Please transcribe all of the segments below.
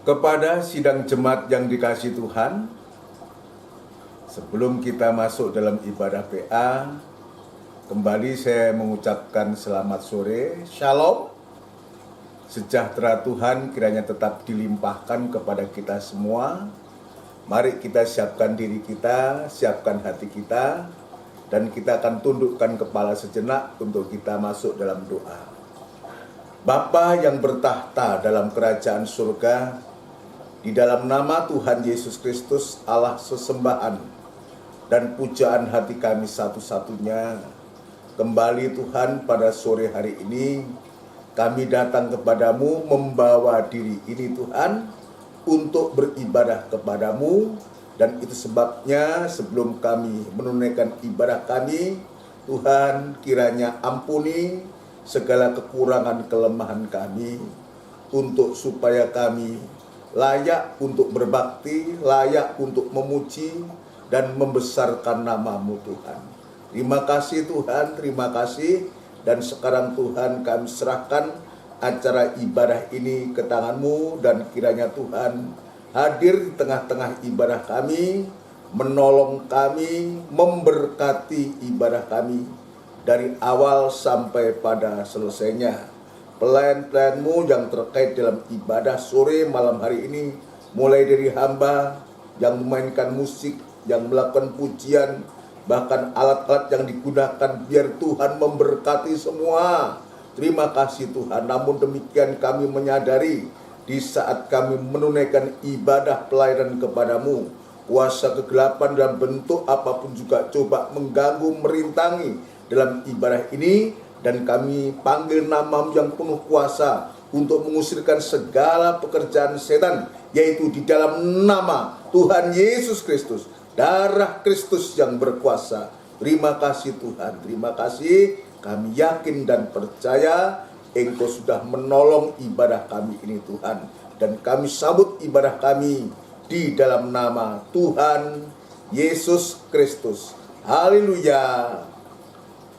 Kepada sidang jemaat yang dikasihi Tuhan, sebelum kita masuk dalam ibadah PA, kembali saya mengucapkan selamat sore, Shalom. Sejahtera Tuhan kiranya tetap dilimpahkan kepada kita semua. Mari kita siapkan diri kita, siapkan hati kita, dan kita akan tundukkan kepala sejenak untuk kita masuk dalam doa. Bapa yang bertahta dalam kerajaan surga, di dalam nama Tuhan Yesus Kristus, Allah sesembahan dan pujaan hati kami satu-satunya, kembali Tuhan pada sore hari ini, kami datang kepadamu membawa diri ini Tuhan, untuk beribadah kepadamu. Dan itu sebabnya sebelum kami menunaikan ibadah kami, Tuhan kiranya ampuni segala kekurangan kelemahan kami, untuk supaya kami layak untuk berbakti, layak untuk memuji dan membesarkan nama-Mu Tuhan. Terima kasih Tuhan, terima kasih. Dan sekarang Tuhan kami serahkan acara ibadah ini ke tangan-Mu, dan kiranya Tuhan hadir di tengah-tengah ibadah kami, menolong kami, memberkati ibadah kami dari awal sampai pada selesainya. Pelayan-pelayan-Mu yang terkait dalam ibadah sore malam hari ini, mulai dari hamba yang memainkan musik, yang melakukan pujian, bahkan alat-alat yang digunakan, biar Tuhan memberkati semua. Terima kasih Tuhan. Namun demikian kami menyadari di saat kami menunaikan ibadah pelayanan kepadamu, kuasa kegelapan dalam bentuk apapun juga coba mengganggu, merintangi dalam ibadah ini. Dan kami panggil nama-Mu yang penuh kuasa untuk mengusirkan segala pekerjaan setan, yaitu di dalam nama Tuhan Yesus Kristus, darah Kristus yang berkuasa. Terima kasih Tuhan, terima kasih. Kami yakin dan percaya Engkau sudah menolong ibadah kami ini Tuhan. Dan kami sambut ibadah kami di dalam nama Tuhan Yesus Kristus. Haleluya.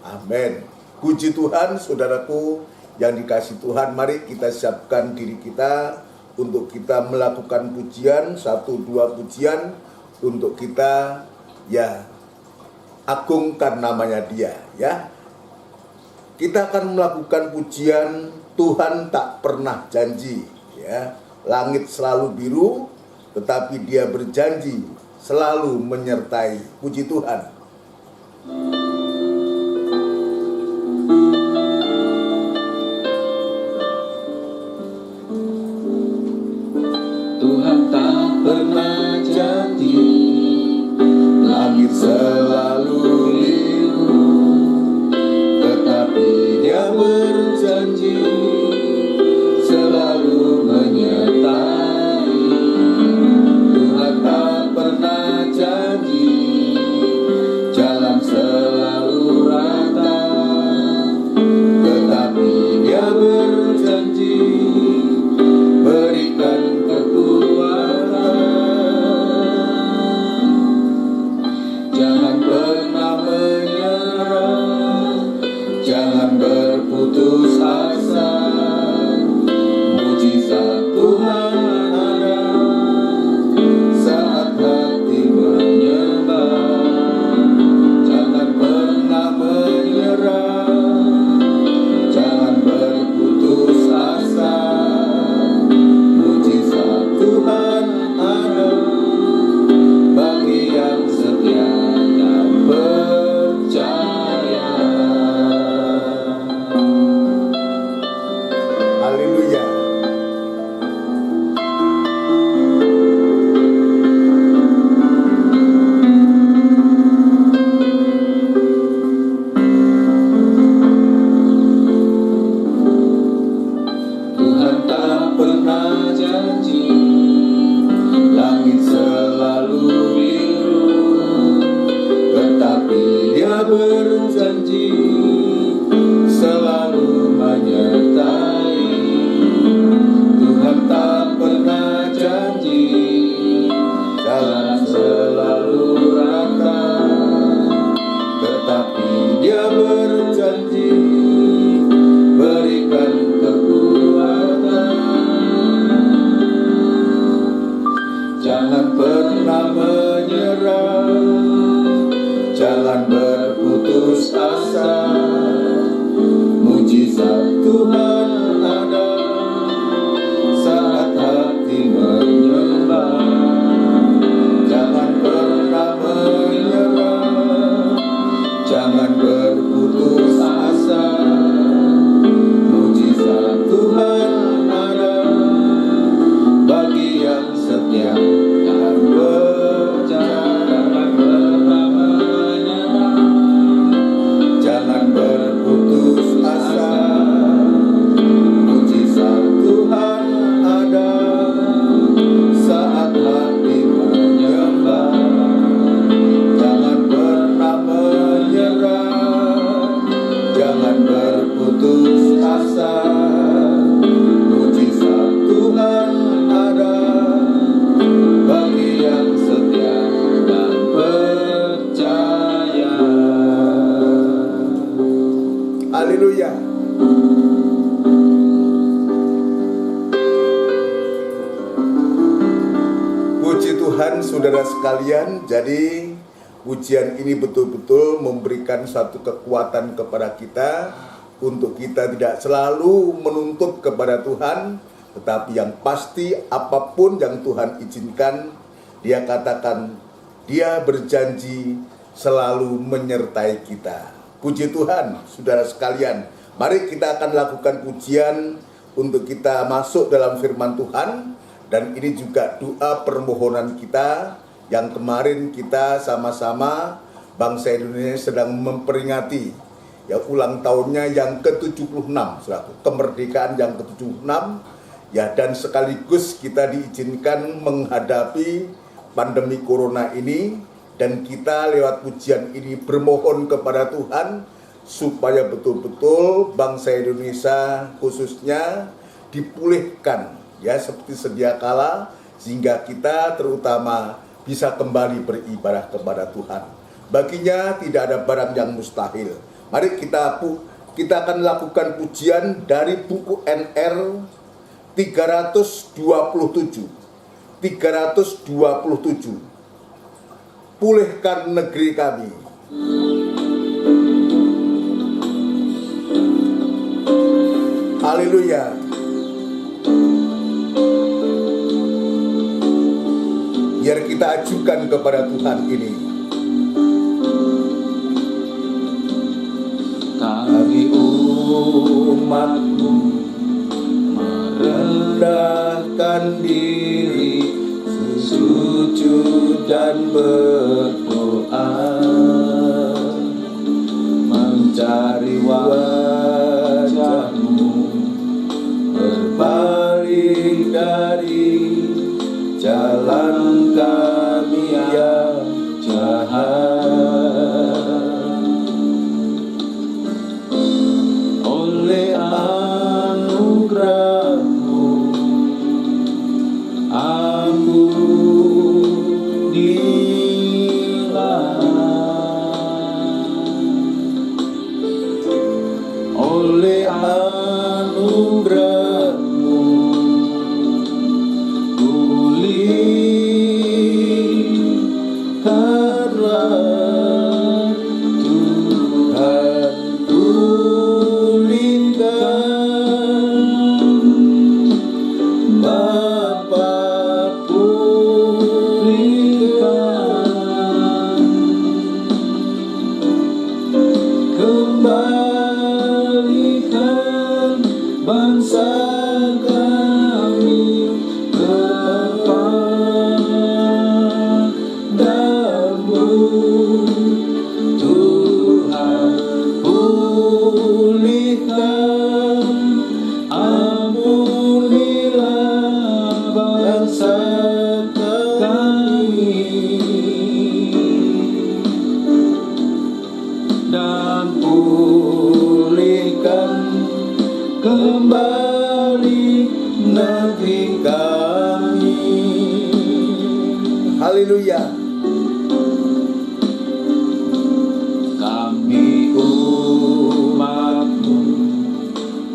Amin. Puji Tuhan, saudaraku yang dikasihi Tuhan. Mari kita siapkan diri kita untuk kita melakukan pujian, 1-2 pujian untuk kita agungkan namanya Dia, ya. Kita akan melakukan pujian Tuhan tak pernah janji, ya. Langit selalu biru, tetapi Dia berjanji selalu menyertai. Puji Tuhan. Tuhan tak pernah janji, langit selalu biru, tetapi Dia berjanji selalu menyertai. Tuhan tak pernah janji, jalan selalu rata, tetapi Dia berjanji berikan putus asa. Mujizat Tuhan ada saat hati menyembah. Jangan pernah menyerah, jangan berputus asa. Mujizat Tuhan ada bagi yang setia dan percaya. Haleluya. Tuhan tak pernah janji, langit selalu biru, tetapi Dia berjanji selalu menyertai. Tuhan tak pernah janji, jalan selalu rata, tetapi Dia berjanji berikan kekuatan. berputus asa. Mujizat Tuhan ada saat hati menyembah. Jangan pernah menyerah, jangan berputus asa. Mujizat Tuhan ada bagi yang setia dan percaya. Jangan pernah menyerah, jangan berputus asa. Mujizat Tuhan ada saat hati menyembah. Jangan pernah menyerah, jangan berputus asa. Mujizat Tuhan ada bagi yang setia dan percaya. Haleluya. Puji Tuhan saudara sekalian, jadi ujian ini betul-betul memberikan satu kekuatan kepada kita untuk kita tidak selalu menuntut kepada Tuhan, tetapi yang pasti apapun yang Tuhan izinkan, Dia katakan, Dia berjanji selalu menyertai kita. Puji Tuhan, saudara sekalian. Mari kita akan lakukan pujian untuk kita masuk dalam firman Tuhan. Dan ini juga doa permohonan kita yang kemarin kita sama-sama bangsa Indonesia sedang memperingati ya ulang tahunnya yang ke-76, kemerdekaan yang ke-76 ya, dan sekaligus kita diizinkan menghadapi pandemi corona ini, dan kita lewat pujian ini bermohon kepada Tuhan supaya betul-betul bangsa Indonesia khususnya dipulihkan ya seperti sedia kala, sehingga kita terutama bisa kembali beribadah kepada Tuhan. Baginya tidak ada barang yang mustahil. Mari kita akan lakukan pujian dari buku NR 327. Pulihkan negeri kami. Haleluya. Biar kita ajukan kepada Tuhan ini. Kami umat-Mu merendahkan diri, sujud dan berdoa, mencari wajah-Mu, berbalik dari jalan kami yang jahat. Oleh anugerah-Mu ampunilah. Oleh anugerah-Mu pulihkanlah Tuhan, pulihkan Bapa, pulihkan kembalikan bangsa kami kepadamu, Tuhan, pulihkan, ampunilah bangsa kami, dan pulihkan kembali negeri kami. Haleluya. Kami umat-Mu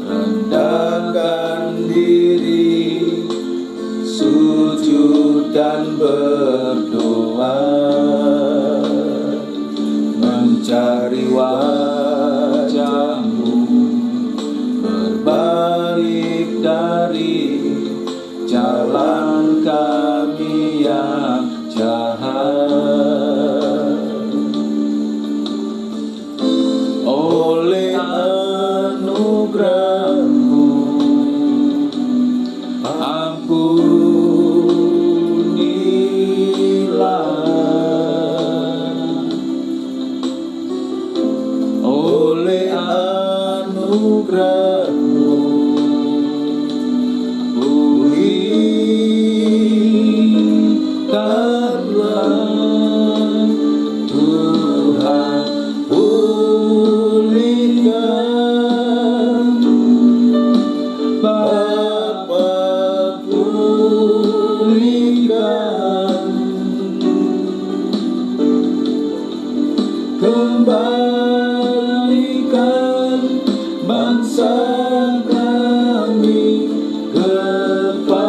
rendahkan diri, sujud dan berdoa, mencari dari wajah-Mu, berbalik dari jalan kami yang jahat. Oleh anugerah-Mu, ampunilah. Oleh anugerah-Mu, pulihkanlah Tuhan, pulihkan Bapa, pulihkan, kembalikan bangsa kami kepadamu,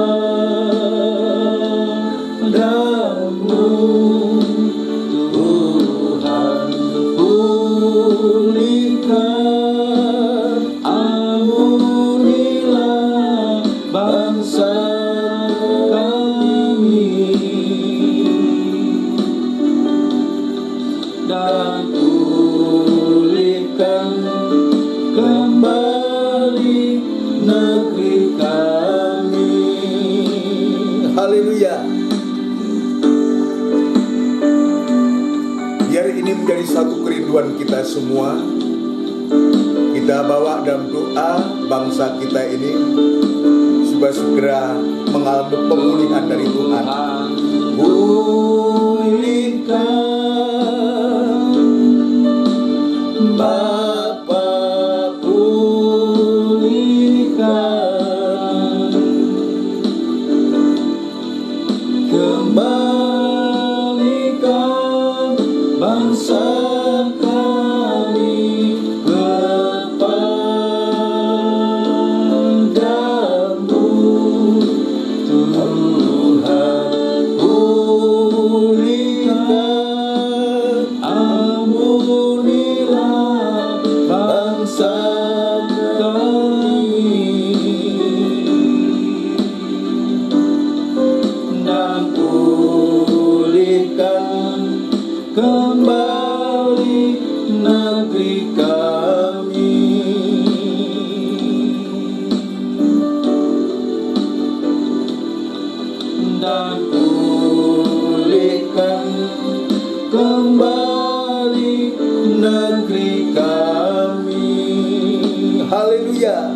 Tuhan, pulihkan, ampunilah bangsa kami, dan pulihkan kembali negeri kami. Haleluya. Biar ini menjadi satu kerinduan kita semua. Kita bawa dalam doa bangsa kita ini supaya segera mengalami pemulihan dari Tuhan. Pulihkan Bapa, pulihkan, kembalikan bangsa kami kepadamu, Tuhan, pulihkan, ampunilah bangsa kami, dan pulihkan kembali negeri kami. Dan pulihkan kembali negeri kami. Haleluya.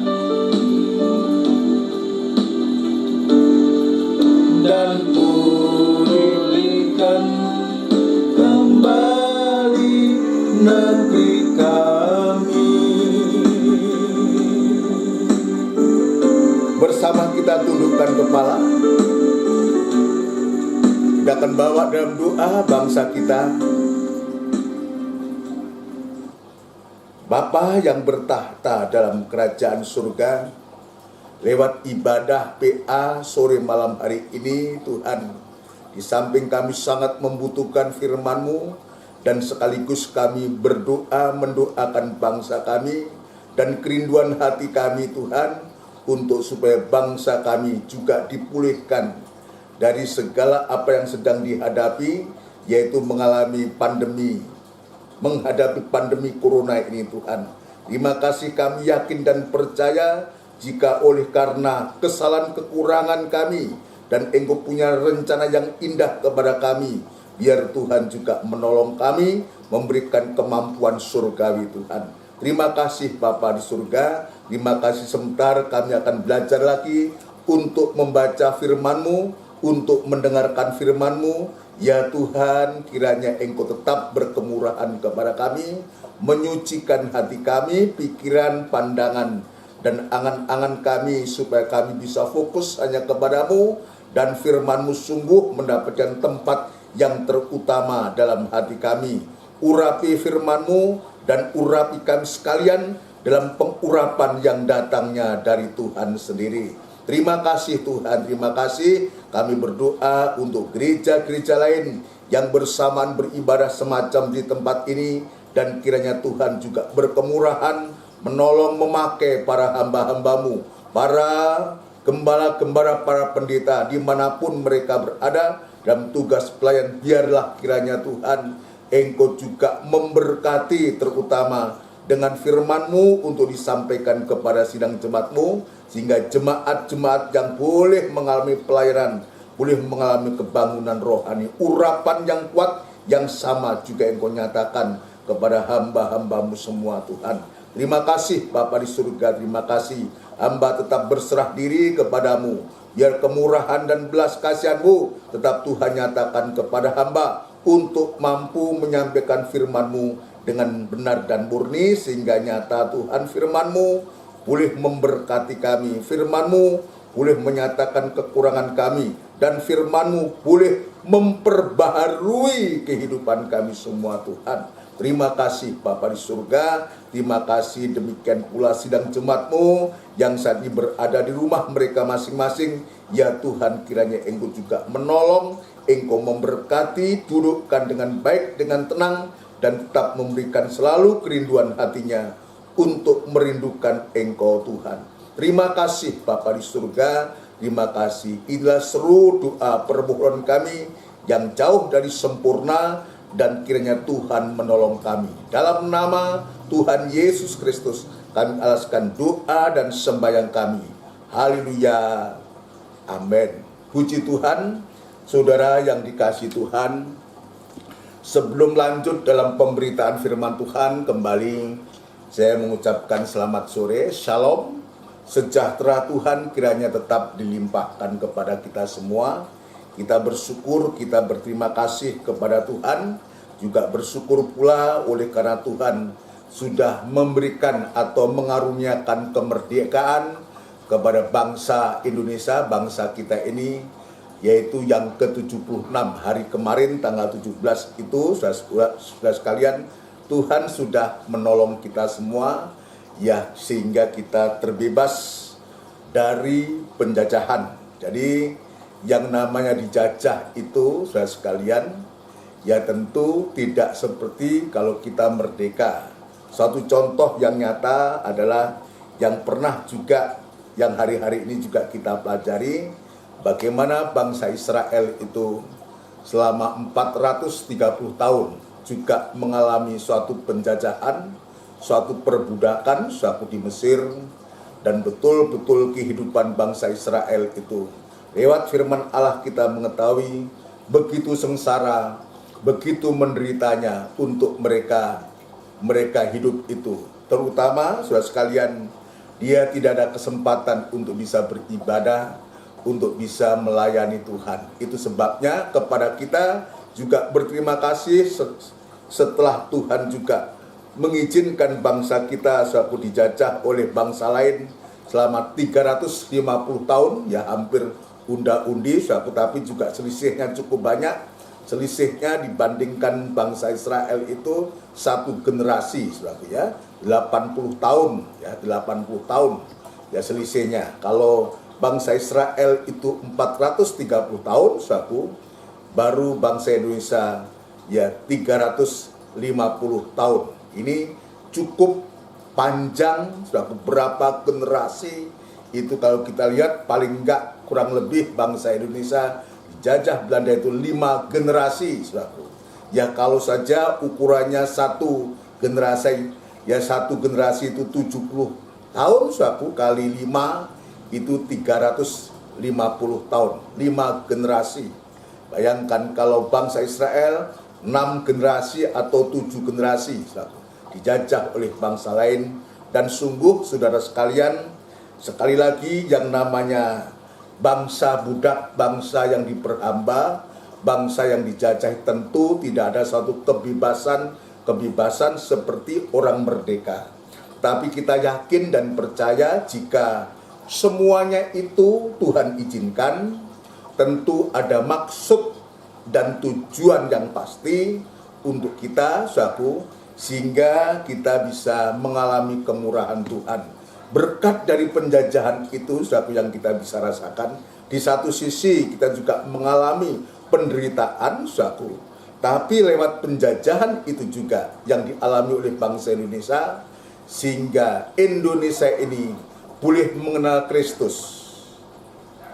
Dan pulihkan kembali negeri kami. Bersama kita tundukkan kepala. Kita akan bawa dalam doa bangsa kita. Bapa yang bertahta dalam kerajaan surga, lewat ibadah PA sore malam hari ini, Tuhan, di samping kami sangat membutuhkan firman-Mu, dan sekaligus kami berdoa mendoakan bangsa kami dan kerinduan hati kami, Tuhan, untuk supaya bangsa kami juga dipulihkan dari segala apa yang sedang dihadapi, yaitu menghadapi pandemi corona ini, Tuhan. Terima kasih, kami yakin dan percaya jika oleh karena kesalahan kekurangan kami dan Engkau punya rencana yang indah kepada kami, biar Tuhan juga menolong kami, memberikan kemampuan surgawi, Tuhan. Terima kasih Bapa di surga. Terima kasih, sebentar kami akan belajar lagi untuk membaca firman-Mu, untuk mendengarkan firman-Mu. Ya Tuhan, kiranya Engkau tetap berkemurahan kepada kami, menyucikan hati kami, pikiran, pandangan, dan angan-angan kami, supaya kami bisa fokus hanya kepadamu, dan firman-Mu sungguh mendapatkan tempat yang terutama dalam hati kami. Urapi firman-Mu dan urapi kami sekalian dalam pengurapan yang datangnya dari Tuhan sendiri. Terima kasih Tuhan, terima kasih. Kami berdoa untuk gereja-gereja lain yang bersamaan beribadah semacam di tempat ini, dan kiranya Tuhan juga berkemurahan menolong memakai para hamba-hambamu, para gembala-gembala, para pendeta dimanapun mereka berada dalam tugas pelayan. Biarlah kiranya Tuhan Engkau juga memberkati terutama dengan firman-Mu untuk disampaikan kepada sidang jemaat-Mu, sehingga jemaat-jemaat yang boleh mengalami pelayanan, boleh mengalami kebangunan rohani, urapan yang kuat yang sama juga Engkau nyatakan kepada hamba-hamba-Mu semua Tuhan. Terima kasih Bapa di surga, terima kasih. Hamba tetap berserah diri kepadamu. Biar kemurahan dan belas kasihan-Mu tetap Tuhan nyatakan kepada hamba untuk mampu menyampaikan firman-Mu dengan benar dan murni, sehingga nyata Tuhan firman-Mu boleh memberkati kami, firman-Mu boleh menyatakan kekurangan kami, dan firman-Mu boleh memperbaharui kehidupan kami semua Tuhan. Terima kasih Bapa di surga, terima kasih demikian pula sidang jemaat-Mu yang saat ini berada di rumah mereka masing-masing. Ya Tuhan, kiranya Engkau juga menolong, Engkau memberkati, dudukkan dengan baik, dengan tenang, dan tetap memberikan selalu kerinduan hatinya untuk merindukan Engkau Tuhan. Terima kasih Bapa di surga, terima kasih. Inilah seru doa permohonan kami yang jauh dari sempurna, dan kiranya Tuhan menolong kami. Dalam nama Tuhan Yesus Kristus kami alaskan doa dan sembahyang kami. Haleluya. Amin. Puji Tuhan. Saudara yang dikasihi Tuhan, sebelum lanjut dalam pemberitaan firman Tuhan, kembali saya mengucapkan selamat sore, shalom, sejahtera Tuhan kiranya tetap dilimpahkan kepada kita semua. Kita bersyukur, kita berterima kasih kepada Tuhan, juga bersyukur pula oleh karena Tuhan sudah memberikan atau mengaruniakan kemerdekaan kepada bangsa Indonesia, bangsa kita ini, yaitu yang ke-76 hari kemarin tanggal 17 itu, saudara sekalian, Tuhan sudah menolong kita semua, ya, sehingga kita terbebas dari penjajahan. Jadi yang namanya dijajah itu, saudara sekalian, ya tentu tidak seperti kalau kita merdeka. Suatu contoh yang nyata adalah yang pernah juga, yang hari-hari ini juga kita pelajari, bagaimana bangsa Israel itu selama 430 tahun juga mengalami suatu penjajahan, suatu perbudakan, suatu di Mesir, dan betul-betul kehidupan bangsa Israel itu. Lewat firman Allah kita mengetahui begitu sengsara, begitu menderitanya untuk mereka hidup itu. Terutama saudara sekalian, dia tidak ada kesempatan untuk bisa beribadah, untuk bisa melayani Tuhan. Itu sebabnya kepada kita juga berterima kasih setelah Tuhan juga mengizinkan bangsa kita suatu dijajah oleh bangsa lain selama 350 tahun, ya hampir unda-undi, tapi juga selisihnya cukup banyak. Selisihnya dibandingkan bangsa Israel itu satu generasi, ya, 80 tahun, ya 80 tahun, ya selisihnya. Kalau bangsa Israel itu 430 tahun, baru bangsa Indonesia ya 350 tahun. Ini cukup panjang, berapa generasi itu kalau kita lihat paling enggak kurang lebih bangsa Indonesia dijajah Belanda itu 5 generasi, Ya kalau saja ukurannya satu generasi, ya satu generasi itu 70 tahun, kali 5 itu 350 tahun, 5 generasi. Bayangkan kalau bangsa Israel 6 generasi atau 7 generasi dijajah oleh bangsa lain. Dan sungguh saudara sekalian, sekali lagi yang namanya bangsa budak, bangsa yang diperhamba, bangsa yang dijajah, tentu tidak ada suatu kebebasan seperti orang merdeka. Tapi kita yakin dan percaya jika semuanya itu Tuhan izinkan, tentu ada maksud dan tujuan yang pasti untuk kita, sehingga kita bisa mengalami kemurahan Tuhan. Berkat dari penjajahan itu, yang kita bisa rasakan. Di satu sisi kita juga mengalami penderitaan, tapi lewat penjajahan itu juga yang dialami oleh bangsa Indonesia, sehingga Indonesia ini boleh mengenal Kristus.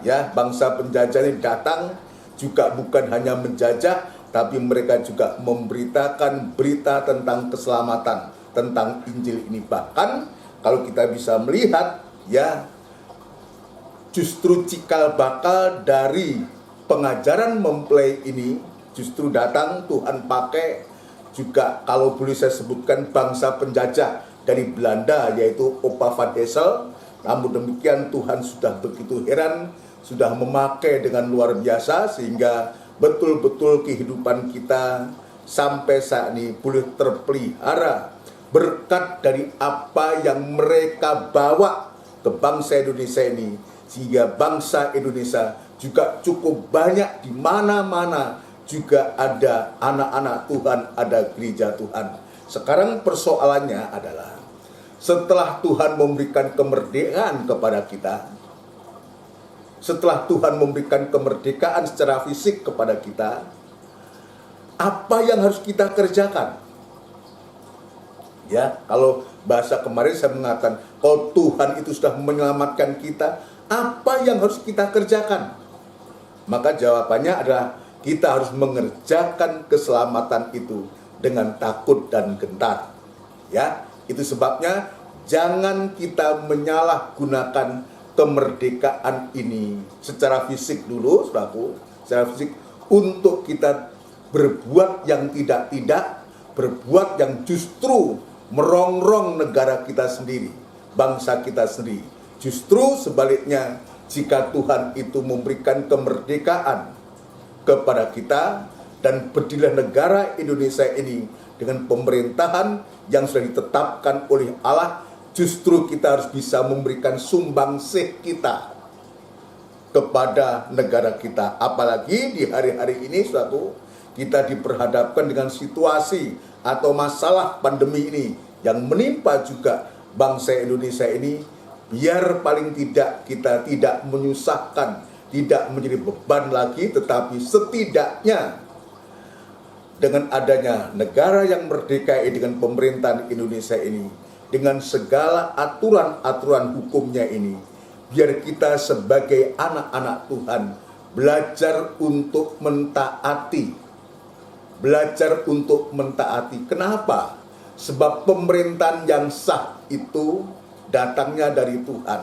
Ya, bangsa penjajah ini datang juga bukan hanya menjajah, tapi mereka juga memberitakan berita tentang keselamatan, tentang Injil ini. Bahkan kalau kita bisa melihat, ya, justru cikal bakal dari pengajaran mempelai ini justru datang Tuhan pakai juga, kalau boleh saya sebutkan, bangsa penjajah dari Belanda, yaitu Opa van Hessel. Namun demikian Tuhan sudah begitu heran, sudah memakai dengan luar biasa, sehingga betul-betul kehidupan kita sampai saat ini boleh terpelihara berkat dari apa yang mereka bawa ke bangsa Indonesia ini, sehingga bangsa Indonesia juga cukup banyak, di mana-mana juga ada anak-anak Tuhan, ada gereja Tuhan. Sekarang persoalannya adalah, setelah Tuhan memberikan kemerdekaan kepada kita, setelah Tuhan memberikan kemerdekaan secara fisik kepada kita, apa yang harus kita kerjakan? Ya, kalau bahasa kemarin saya mengatakan, kalau Tuhan itu sudah menyelamatkan kita, apa yang harus kita kerjakan? Maka jawabannya adalah, kita harus mengerjakan keselamatan itu dengan takut dan gentar. Ya, itu sebabnya jangan kita menyalahgunakan kemerdekaan ini secara fisik dulu, saudaraku, secara fisik, untuk kita berbuat yang tidak-tidak, berbuat yang justru merongrong negara kita sendiri, bangsa kita sendiri. Justru sebaliknya, jika Tuhan itu memberikan kemerdekaan kepada kita dan berdirilah negara Indonesia ini dengan pemerintahan yang sudah ditetapkan oleh Allah, justru kita harus bisa memberikan sumbangsih kita kepada negara kita. Apalagi di hari-hari ini, suatu kita diperhadapkan dengan situasi atau masalah pandemi ini yang menimpa juga bangsa Indonesia ini. Biar paling tidak kita tidak menyusahkan, tidak menjadi beban lagi, tetapi setidaknya dengan adanya negara yang merdeka ini, dengan pemerintahan Indonesia ini, dengan segala aturan-aturan hukumnya ini, biar kita sebagai anak-anak Tuhan belajar untuk mentaati. Belajar untuk mentaati. Kenapa? Sebab pemerintahan yang sah itu datangnya dari Tuhan.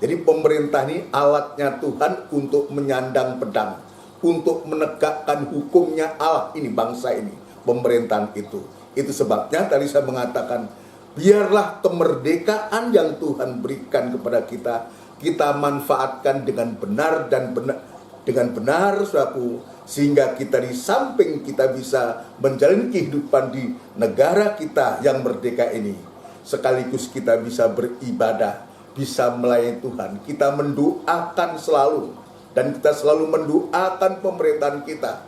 Jadi pemerintah ini alatnya Tuhan untuk menyandang pedang, untuk menegakkan hukumnya Allah ini, bangsa ini, pemerintahan itu. Itu sebabnya tadi saya mengatakan, biarlah kemerdekaan yang Tuhan berikan kepada kita, kita manfaatkan dengan benar dan saudaraku, sehingga kita di samping kita bisa menjalani kehidupan di negara kita yang merdeka ini, sekaligus kita bisa beribadah, bisa melayani Tuhan. Kita mendoakan selalu, dan kita selalu mendoakan pemerintahan kita.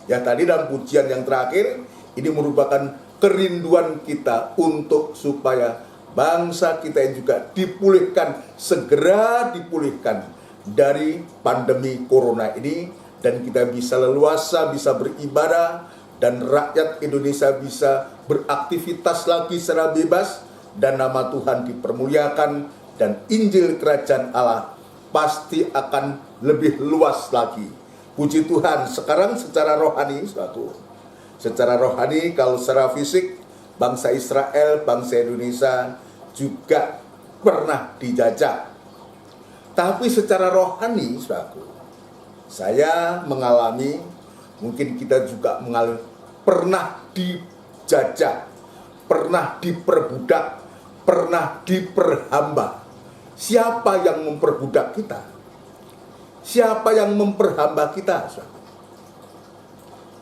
Ya, tadi dalam pujian yang terakhir, ini merupakan kerinduan kita untuk supaya bangsa kita yang juga dipulihkan, segera dipulihkan dari pandemi corona ini, dan kita bisa leluasa, bisa beribadah, dan rakyat Indonesia bisa beraktivitas lagi secara bebas, dan nama Tuhan dipermuliakan, dan Injil Kerajaan Allah pasti akan lebih luas lagi. Puji Tuhan. Sekarang secara rohani, secara rohani, kalau secara fisik, bangsa Israel, bangsa Indonesia juga pernah dijajah. Tapi secara rohani, saya mengalami, mungkin kita juga mengalami, pernah dijajah, pernah diperbudak, pernah diperhamba. Siapa yang memperbudak kita? Siapa yang memperhamba kita?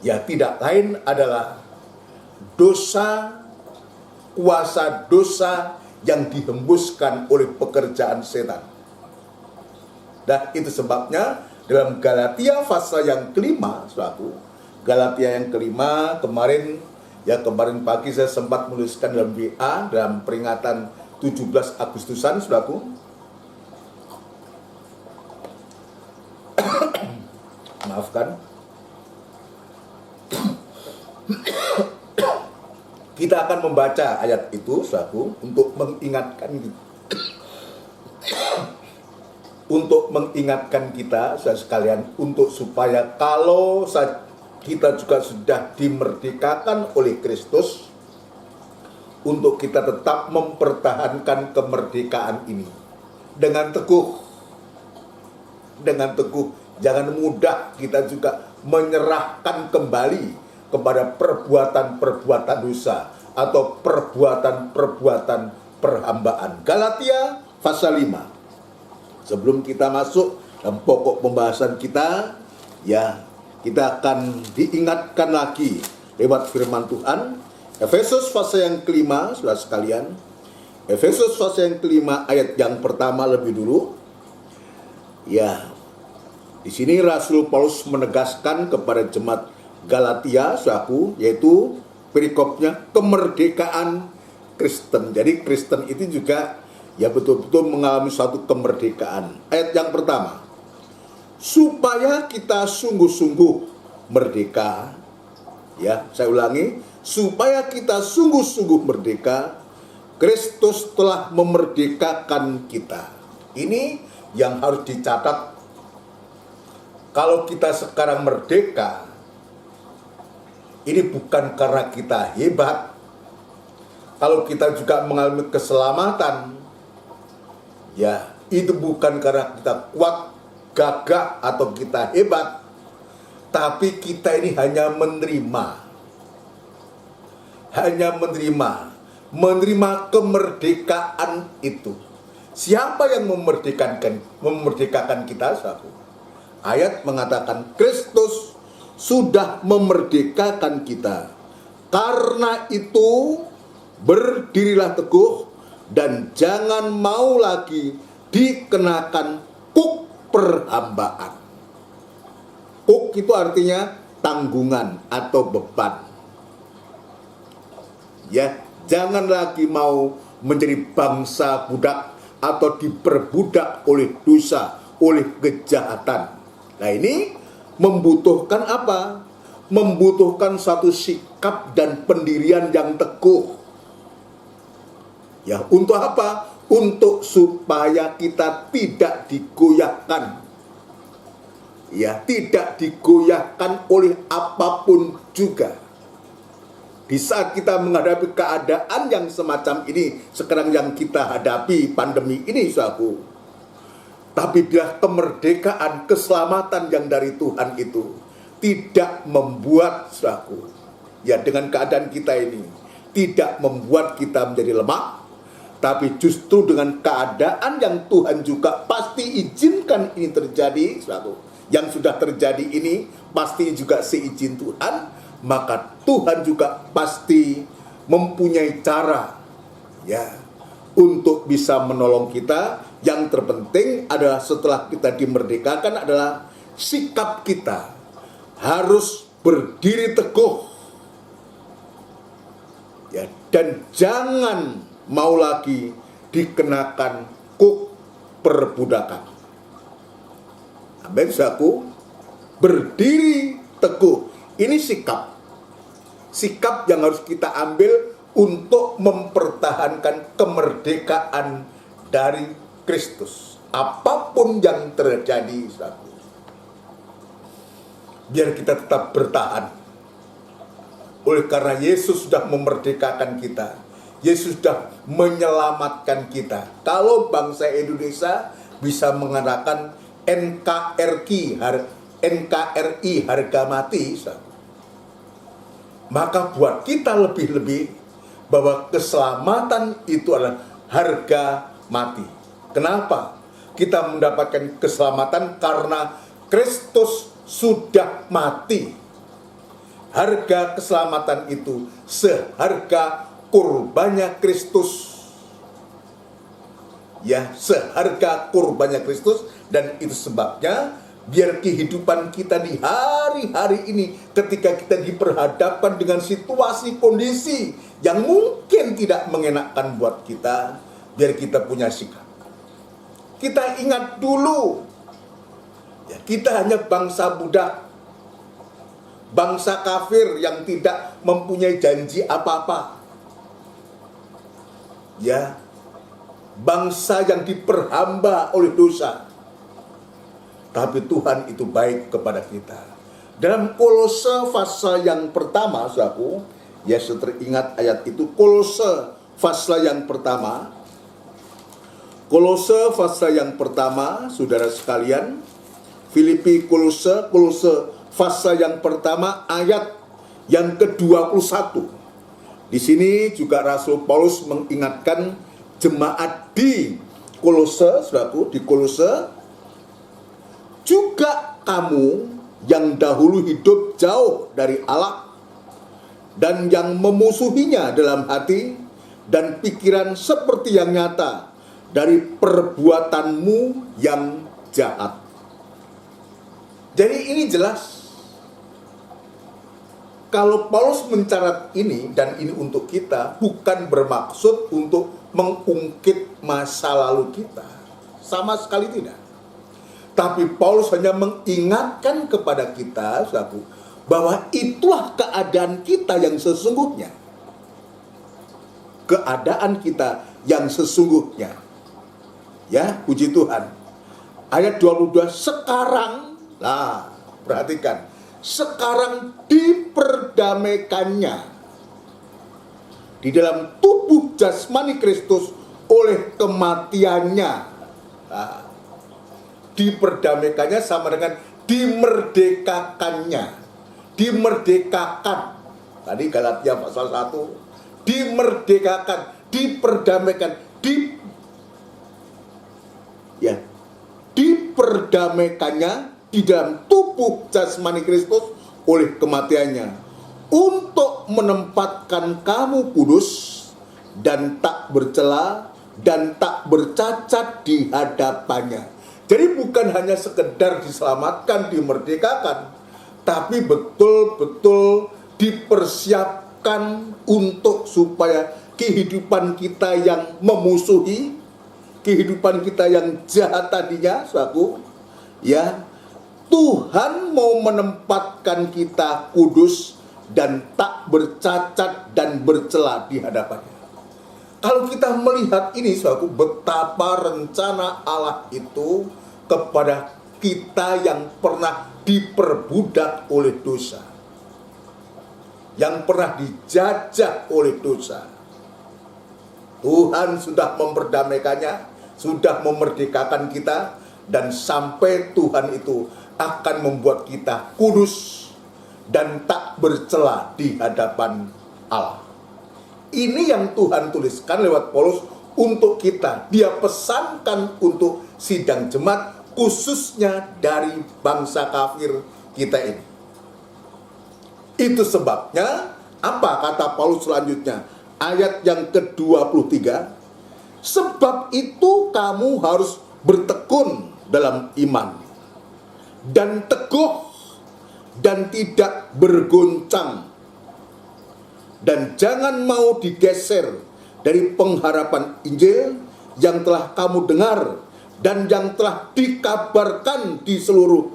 Ya, tidak lain adalah dosa, kuasa dosa yang dihembuskan oleh pekerjaan setan. Dan itu sebabnya dalam Galatia pasal yang kelima, Galatia yang kelima, kemarin pagi saya sempat menuliskan dalam WA, dalam peringatan 17 Agustusan, maafkan. Kita akan membaca ayat itu, saudaraku, untuk mengingatkan kita, saudara sekalian, untuk supaya kalau kita juga sudah dimerdekakan oleh Kristus, untuk kita tetap mempertahankan kemerdekaan ini dengan teguh. Dengan teguh, jangan mudah kita juga menyerahkan kembali kepada perbuatan-perbuatan dosa atau perbuatan-perbuatan perhambaan. Galatia pasal 5. Sebelum kita masuk dalam pokok pembahasan kita, ya, kita akan diingatkan lagi lewat firman Tuhan. Efesus pasal yang kelima, saudara sekalian. Efesus pasal yang kelima ayat yang pertama lebih dulu. Ya, di sini Rasul Paulus menegaskan kepada jemaat Galatia, saudaraku, yaitu perikopnya kemerdekaan Kristen. Jadi Kristen itu juga ya betul-betul mengalami suatu kemerdekaan. Ayat yang pertama, supaya kita sungguh-sungguh merdeka. Ya, saya ulangi, supaya kita sungguh-sungguh merdeka, Kristus telah memerdekakan kita. Ini yang harus dicatat. Kalau kita sekarang merdeka, ini bukan karena kita hebat. Kalau kita juga mengalami keselamatan, ya itu bukan karena kita kuat, gagah, atau kita hebat. Tapi kita ini hanya menerima. Hanya menerima kemerdekaan itu. Siapa yang memerdekakan kita, saudara? Ayat mengatakan Kristus sudah memerdekakan kita. Karena itu berdirilah teguh dan jangan mau lagi dikenakan kuk perhambaan. Kuk itu artinya tanggungan atau beban. Ya, jangan lagi mau menjadi bangsa budak atau diperbudak oleh dosa, oleh kejahatan. Nah, ini membutuhkan apa? Membutuhkan satu sikap dan pendirian yang teguh. Ya, untuk apa? Untuk supaya kita tidak digoyahkan. Ya, tidak digoyahkan oleh apapun juga. Di saat kita menghadapi keadaan yang semacam ini, sekarang yang kita hadapi pandemi ini, saudaraku. Tapi biar kemerdekaan, keselamatan yang dari Tuhan itu tidak membuat, saudaraku, ya dengan keadaan kita ini, tidak membuat kita menjadi lemah, tapi justru dengan keadaan yang Tuhan juga pasti izinkan ini terjadi, saudaraku, yang sudah terjadi ini pasti juga seizin Tuhan, maka Tuhan juga pasti mempunyai cara, ya, untuk bisa menolong kita. Yang terpenting adalah setelah kita dimerdekakan adalah sikap kita harus berdiri teguh, ya, dan jangan mau lagi dikenakan kuk perbudakan. Amin, saudaraku. Berdiri teguh. Ini sikap yang harus kita ambil untuk mempertahankan kemerdekaan dari Kristus. Apapun yang terjadi, saudaraku, biar kita tetap bertahan. Oleh karena Yesus sudah memerdekakan kita, Yesus sudah menyelamatkan kita. Kalau bangsa Indonesia bisa mengatakan NKRI harga mati, saudaraku, maka buat kita lebih-lebih bahwa keselamatan itu adalah harga mati. Kenapa kita mendapatkan keselamatan? Karena Kristus sudah mati. Harga keselamatan itu seharga kurbannya Kristus. Ya, seharga kurbannya Kristus. Dan itu sebabnya biar kehidupan kita di hari-hari ini, ketika kita diperhadapkan dengan situasi kondisi yang mungkin tidak mengenakkan buat kita, biar kita punya sikap. Kita ingat dulu, ya, kita hanya bangsa budak, bangsa kafir yang tidak mempunyai janji apa-apa. ya, bangsa yang diperhamba oleh dosa. Tapi Tuhan itu baik kepada kita. Dalam Kolose pasal yang pertama, saudaraku, ya teringat ayat itu, Kolose pasal yang pertama. Kolose pasal yang pertama, saudara sekalian, Filipi Kolose pasal yang pertama ayat yang ke-21. Di sini juga Rasul Paulus mengingatkan jemaat di Kolose, saudaraku, di Kolose, juga kamu yang dahulu hidup jauh dari Allah dan yang memusuhinya dalam hati dan pikiran seperti yang nyata dari perbuatanmu yang jahat. Jadi ini jelas, kalau Paulus mencatat ini, dan ini untuk kita, bukan bermaksud untuk mengungkit masa lalu kita. Sama sekali tidak. Tapi Paulus hanya mengingatkan kepada kita, saudaraku, bahwa itulah keadaan kita yang sesungguhnya. Keadaan kita yang sesungguhnya. Ya, puji Tuhan. Ayat 22, sekarang, nah, perhatikan, sekarang diperdamaikannya di dalam tubuh jasmani Kristus oleh kematiannya. Nah, diperdamaikannya sama dengan dimerdekakannya. Dimerdekakan. Tadi Galatia pasal 1. Dimerdekakan, diperdamaikan, diperdamaikannya di dalam tubuh jasmani Kristus oleh kematiannya, untuk menempatkan kamu kudus dan tak bercela dan tak bercacat di hadapannya. Jadi bukan hanya sekedar diselamatkan, dimerdekakan, tapi betul-betul dipersiapkan untuk supaya kehidupan kita yang memusuhi, kehidupan kita yang jahat tadinya, saudaraku, ya, Tuhan mau menempatkan kita kudus dan tak bercacat dan bercela di hadapannya. Kalau kita melihat ini, saudaraku, betapa rencana Allah itu kepada kita yang pernah diperbudak oleh dosa, yang pernah dijajah oleh dosa. Tuhan sudah memperdamaikannya, sudah memerdekakan kita, dan sampai Tuhan itu akan membuat kita kudus dan tak bercela di hadapan Allah. Ini yang Tuhan tuliskan lewat Paulus untuk kita. Dia pesankan untuk sidang jemaat, khususnya dari bangsa kafir kita ini. Itu sebabnya, apa kata Paulus selanjutnya? Ayat yang ke-23, sebab itu kamu harus bertekun dalam iman, dan teguh, dan tidak bergoncang, dan jangan mau digeser dari pengharapan Injil yang telah kamu dengar dan yang telah dikabarkan di seluruh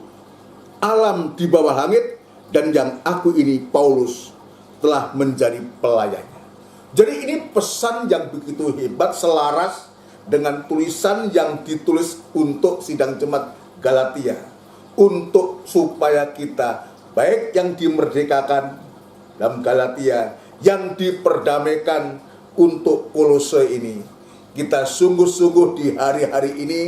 alam di bawah langit, dan yang aku ini, Paulus, telah menjadi pelayannya. Jadi ini pesan yang begitu hebat, selaras dengan tulisan yang ditulis untuk sidang jemaat Galatia, untuk supaya kita, baik yang dimerdekakan dalam Galatia, yang diperdamaikan untuk Kolose ini, kita sungguh-sungguh di hari-hari ini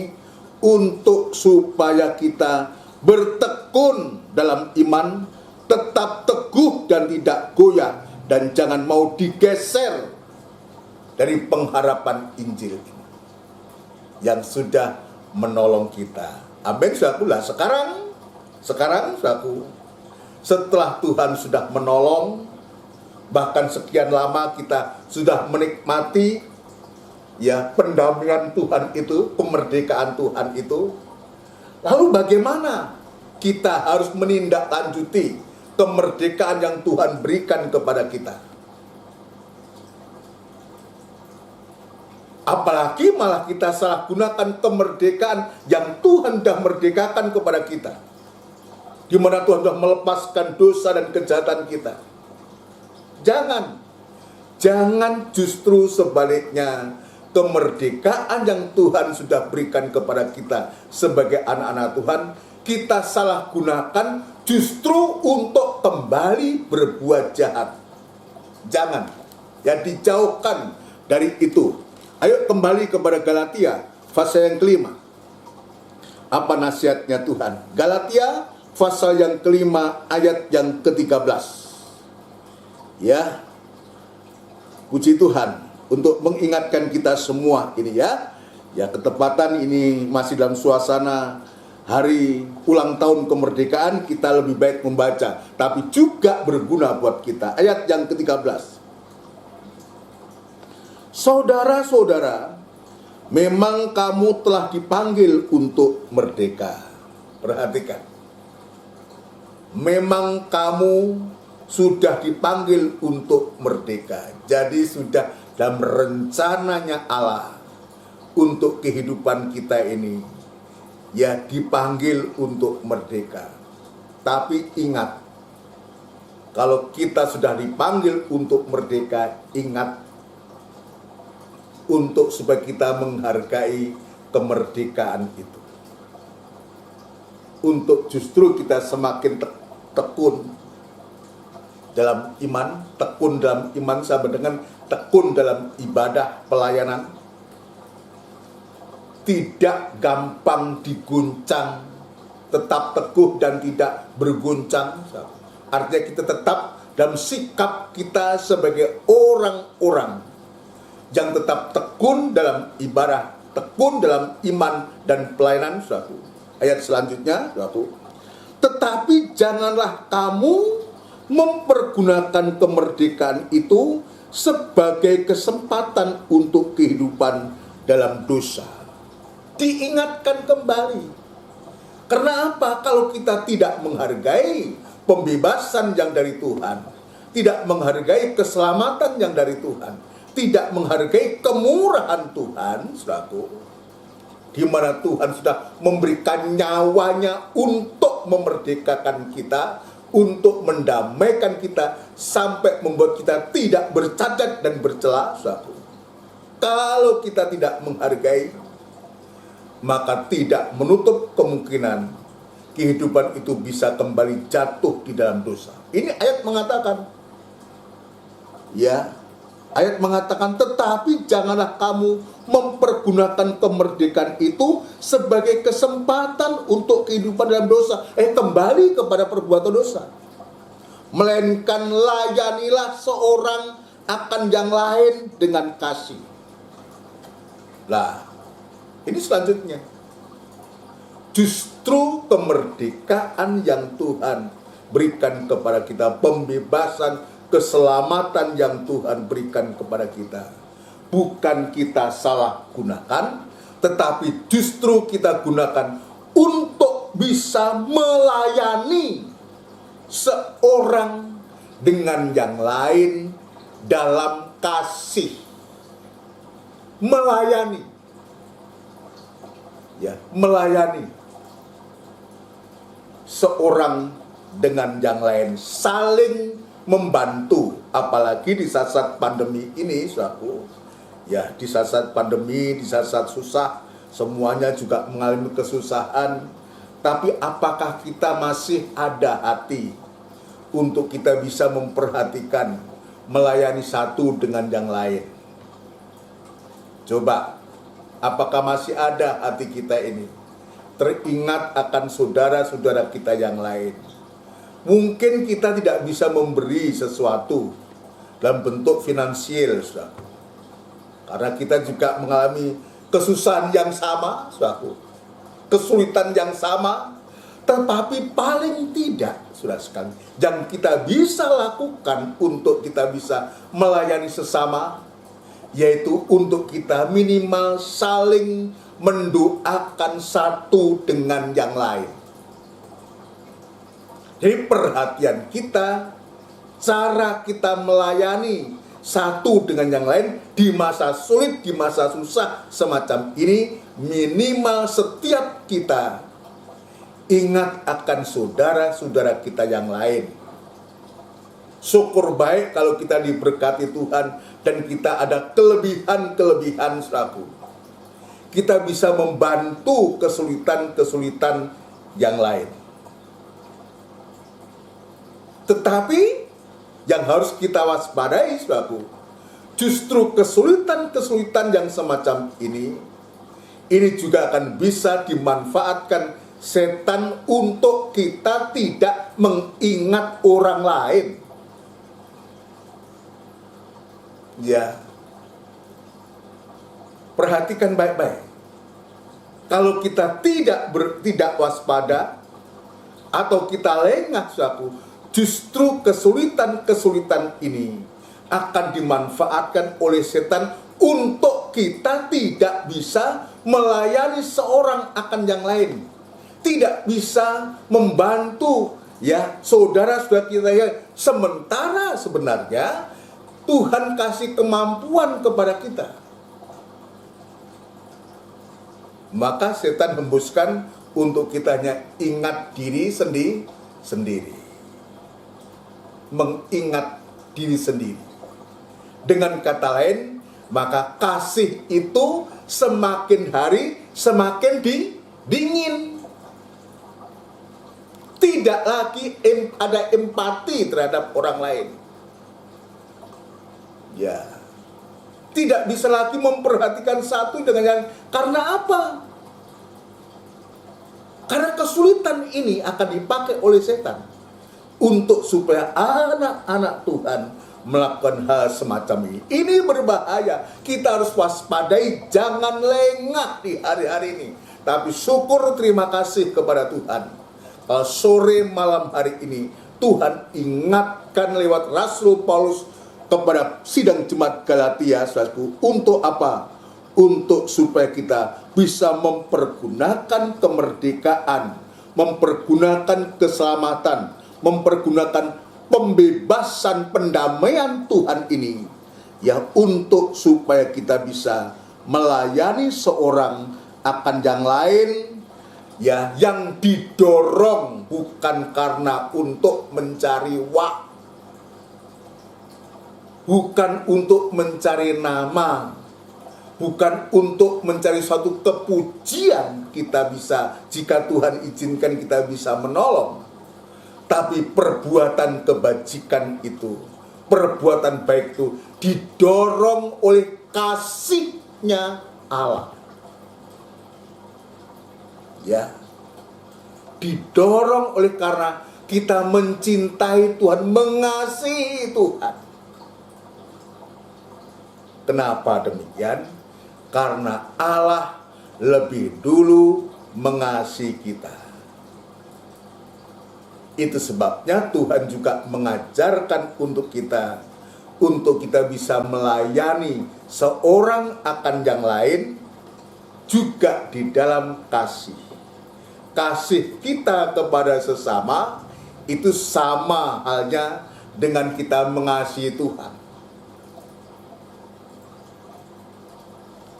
untuk supaya kita bertekun dalam iman, tetap teguh dan tidak goyah, dan jangan mau digeser dari pengharapan Injil yang sudah menolong kita. Amin, saudaraku. Lah sekarang saudaraku, setelah Tuhan sudah menolong, bahkan sekian lama kita sudah menikmati, ya, pendamaian Tuhan itu, kemerdekaan Tuhan itu. Lalu bagaimana kita harus menindaklanjuti kemerdekaan yang Tuhan berikan kepada kita? Apalagi malah kita salah gunakan kemerdekaan yang Tuhan sudah merdekakan kepada kita, di mana Tuhan sudah melepaskan dosa dan kejahatan kita. Jangan. Jangan justru sebaliknya, kemerdekaan yang Tuhan sudah berikan kepada kita sebagai anak-anak Tuhan, kita salah gunakan justru untuk kembali berbuat jahat. Jangan, ya, dijauhkan dari itu. Ayo kembali kepada Galatia, pasal yang kelima. Apa nasihatnya Tuhan? Galatia, pasal yang kelima, ayat yang ke-13. Ya, puji Tuhan untuk mengingatkan kita semua ini ya. Ya, ketepatan ini masih dalam suasana hari ulang tahun kemerdekaan, kita lebih baik membaca, tapi juga berguna buat kita. Ayat yang ke-13. Saudara-saudara, memang kamu telah dipanggil untuk merdeka. Perhatikan. Memang kamu sudah dipanggil untuk merdeka. Jadi sudah dalam rencananya Allah untuk kehidupan kita ini, ya, dipanggil untuk merdeka. Tapi ingat, kalau kita sudah dipanggil untuk merdeka, ingat untuk supaya kita menghargai kemerdekaan itu. Untuk justru kita semakin tekun dalam iman, tekun dalam iman sama dengan tekun dalam ibadah pelayanan. Tidak gampang diguncang, tetap teguh dan tidak berguncang. Artinya kita tetap dalam sikap kita sebagai orang-orang yang tetap tekun dalam ibadah, tekun dalam iman dan pelayanan. Suatu ayat selanjutnya, suatu. Tetapi janganlah kamu mempergunakan kemerdekaan itu sebagai kesempatan untuk kehidupan dalam dosa. Diingatkan kembali. Karena apa? Kalau kita tidak menghargai pembebasan yang dari Tuhan, tidak menghargai keselamatan yang dari Tuhan, tidak menghargai kemurahan Tuhan, saudaraku, di mana Tuhan sudah memberikan nyawanya untuk memerdekakan kita, untuk mendamaikan kita, sampai membuat kita tidak bercacat dan bercela, saudaraku. Kalau kita tidak menghargai, maka tidak menutup kemungkinan kehidupan itu bisa kembali jatuh di dalam dosa. Ini ayat mengatakan, ya, ayat mengatakan, tetapi janganlah kamu mempergunakan kemerdekaan itu sebagai kesempatan untuk kehidupan dalam dosa. Kembali kepada perbuatan dosa. Melainkan layanilah seorang akan yang lain dengan kasih. Lah, ini selanjutnya. Justru kemerdekaan yang Tuhan berikan kepada kita, pembebasan, keselamatan yang Tuhan berikan kepada kita, bukan kita salah gunakan, tetapi justru kita gunakan untuk bisa melayani seorang dengan yang lain dalam kasih. Melayani, ya, melayani seorang dengan yang lain, saling membantu, apalagi di saat-saat pandemi ini, saudaraku. Ya, di saat-saat pandemi, di saat-saat susah, semuanya juga mengalami kesusahan. Tapi apakah kita masih ada hati untuk kita bisa memperhatikan, melayani satu dengan yang lain? Coba, apakah masih ada hati kita ini teringat akan saudara-saudara kita yang lain? Mungkin kita tidak bisa memberi sesuatu dalam bentuk finansial, saudara, karena kita juga mengalami kesusahan yang sama, saudara, kesulitan yang sama. Tetapi paling tidak, saudara sekalian, yang kita bisa lakukan untuk kita bisa melayani sesama, yaitu untuk kita minimal saling mendoakan satu dengan yang lain. Jadi perhatian kita, cara kita melayani satu dengan yang lain di masa sulit, di masa susah semacam ini, minimal setiap kita ingat akan saudara-saudara kita yang lain. Syukur baik kalau kita diberkati Tuhan dan kita ada kelebihan-kelebihan, saudaraku. Kita bisa membantu kesulitan-kesulitan yang lain. Tetapi yang harus kita waspadai, saudaraku, justru kesulitan-kesulitan yang semacam ini juga akan bisa dimanfaatkan setan untuk kita tidak mengingat orang lain. Ya, perhatikan baik-baik. Kalau kita tidak waspada atau kita lengah, saudaraku, justru kesulitan-kesulitan ini akan dimanfaatkan oleh setan untuk kita tidak bisa melayani seorang akan yang lain, tidak bisa membantu saudara-saudara kita yang sementara sebenarnya Tuhan kasih kemampuan kepada kita. Maka setan hembuskan untuk kita hanya ingat diri sendiri. Mengingat diri sendiri. Dengan kata lain, maka kasih itu semakin hari semakin dingin. Tidak lagi ada empati terhadap orang lain. Ya, tidak bisa lagi memperhatikan satu dengan yang karena apa? Karena kesulitan ini akan dipakai oleh setan untuk supaya anak-anak Tuhan melakukan hal semacam ini. Ini berbahaya. Kita harus waspadai, jangan lengah di hari-hari ini. Tapi syukur terima kasih kepada Tuhan. Kalau sore malam hari ini Tuhan ingatkan lewat Rasul Paulus kepada sidang jemaat Galatia, saudaraku, untuk apa? Untuk supaya kita bisa mempergunakan kemerdekaan, mempergunakan keselamatan, mempergunakan pembebasan pendamaian Tuhan ini, untuk supaya kita bisa melayani seorang akan yang lain, yang didorong bukan karena untuk mencari bukan untuk mencari nama, bukan untuk mencari suatu kepujian kita bisa, jika Tuhan izinkan kita bisa menolong. Tapi perbuatan kebajikan itu, perbuatan baik itu didorong oleh kasih-Nya Allah. Ya, didorong oleh karena kita mencintai Tuhan, mengasihi Tuhan. Kenapa demikian? Karena Allah lebih dulu mengasihi kita. Itu sebabnya Tuhan juga mengajarkan untuk kita bisa melayani seorang akan yang lain juga di dalam kasih. Kasih kita kepada sesama itu sama halnya dengan kita mengasihi Tuhan.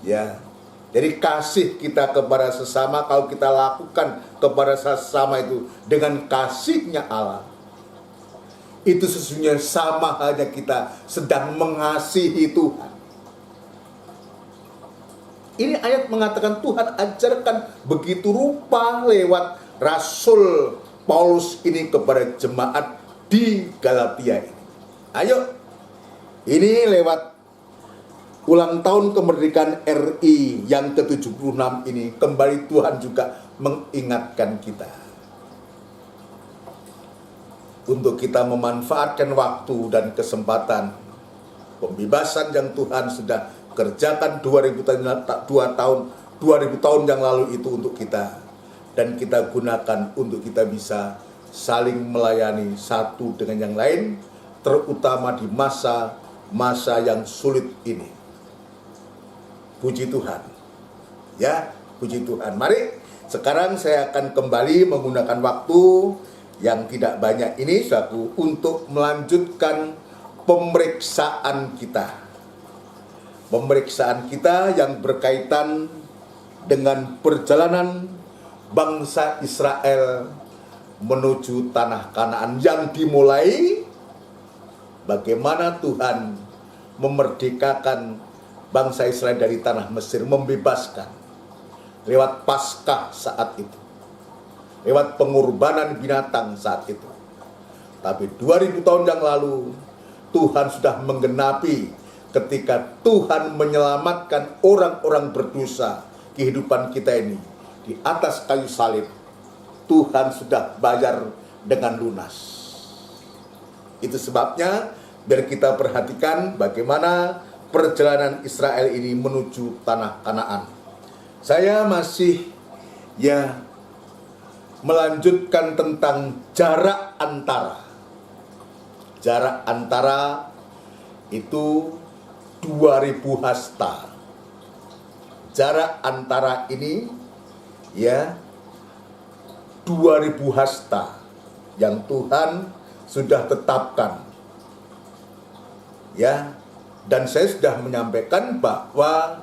Ya, jadi kasih kita kepada sesama, kalau kita lakukan kepada sesama itu dengan kasih-Nya Allah, itu sesungguhnya sama halnya kita sedang mengasihi Tuhan. Ini ayat mengatakan Tuhan ajarkan begitu rupa lewat Rasul Paulus ini kepada jemaat di Galatia ini. Ayo, ini lewat ulang tahun kemerdekaan RI yang ke-76 ini, kembali Tuhan juga mengingatkan kita untuk kita memanfaatkan waktu dan kesempatan pembebasan yang Tuhan sudah kerjakan 2000 tahun yang lalu itu untuk kita, dan kita gunakan untuk kita bisa saling melayani satu dengan yang lain, terutama di masa yang sulit ini. Puji Tuhan. Ya, puji Tuhan. Mari sekarang saya akan kembali menggunakan waktu yang tidak banyak ini untuk melanjutkan pemeriksaan kita. Pemeriksaan kita yang berkaitan dengan perjalanan bangsa Israel menuju tanah Kanaan yang dimulai bagaimana Tuhan memerdekakan bangsa Israel dari tanah Mesir, membebaskan lewat Paskah saat itu, lewat pengorbanan binatang saat itu. Tapi 2000 tahun yang lalu Tuhan sudah menggenapi ketika Tuhan menyelamatkan orang-orang berdosa kehidupan kita ini di atas kayu salib. Tuhan sudah bayar dengan lunas. Itu sebabnya biar kita perhatikan bagaimana perjalanan Israel ini menuju tanah Kanaan. Saya masih melanjutkan tentang jarak antara. Jarak antara itu 2000 hasta. Jarak antara ini 2000 hasta yang Tuhan sudah tetapkan. Dan saya sudah menyampaikan bahwa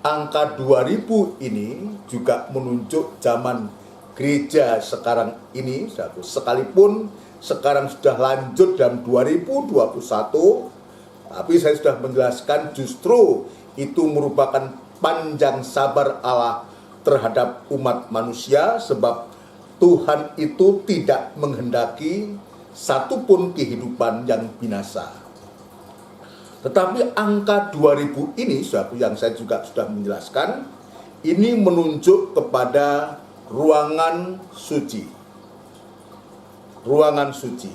angka 2000 ini juga menunjuk zaman gereja sekarang ini, sekalipun sekarang sudah lanjut dalam 2021, tapi saya sudah menjelaskan justru itu merupakan panjang sabar Allah terhadap umat manusia, sebab Tuhan itu tidak menghendaki satupun kehidupan yang binasa. Tetapi angka 2000 ini, suatu yang saya juga sudah menjelaskan, ini menunjuk kepada ruangan suci. Ruangan suci.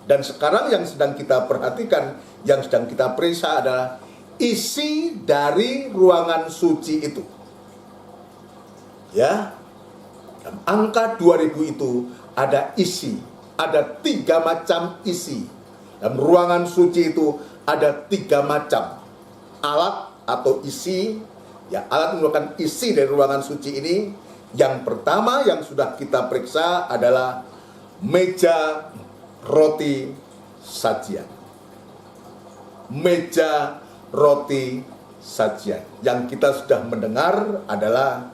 Dan sekarang yang sedang kita perhatikan, yang sedang kita periksa adalah isi dari ruangan suci itu. Dalam angka 2000 itu ada isi, ada 3 macam isi. Dalam ruangan suci itu ada 3 macam alat atau isi. Alat merupakan isi dari ruangan suci ini. Yang pertama yang sudah kita periksa adalah meja roti sajian. Meja roti sajian. Yang kita sudah mendengar adalah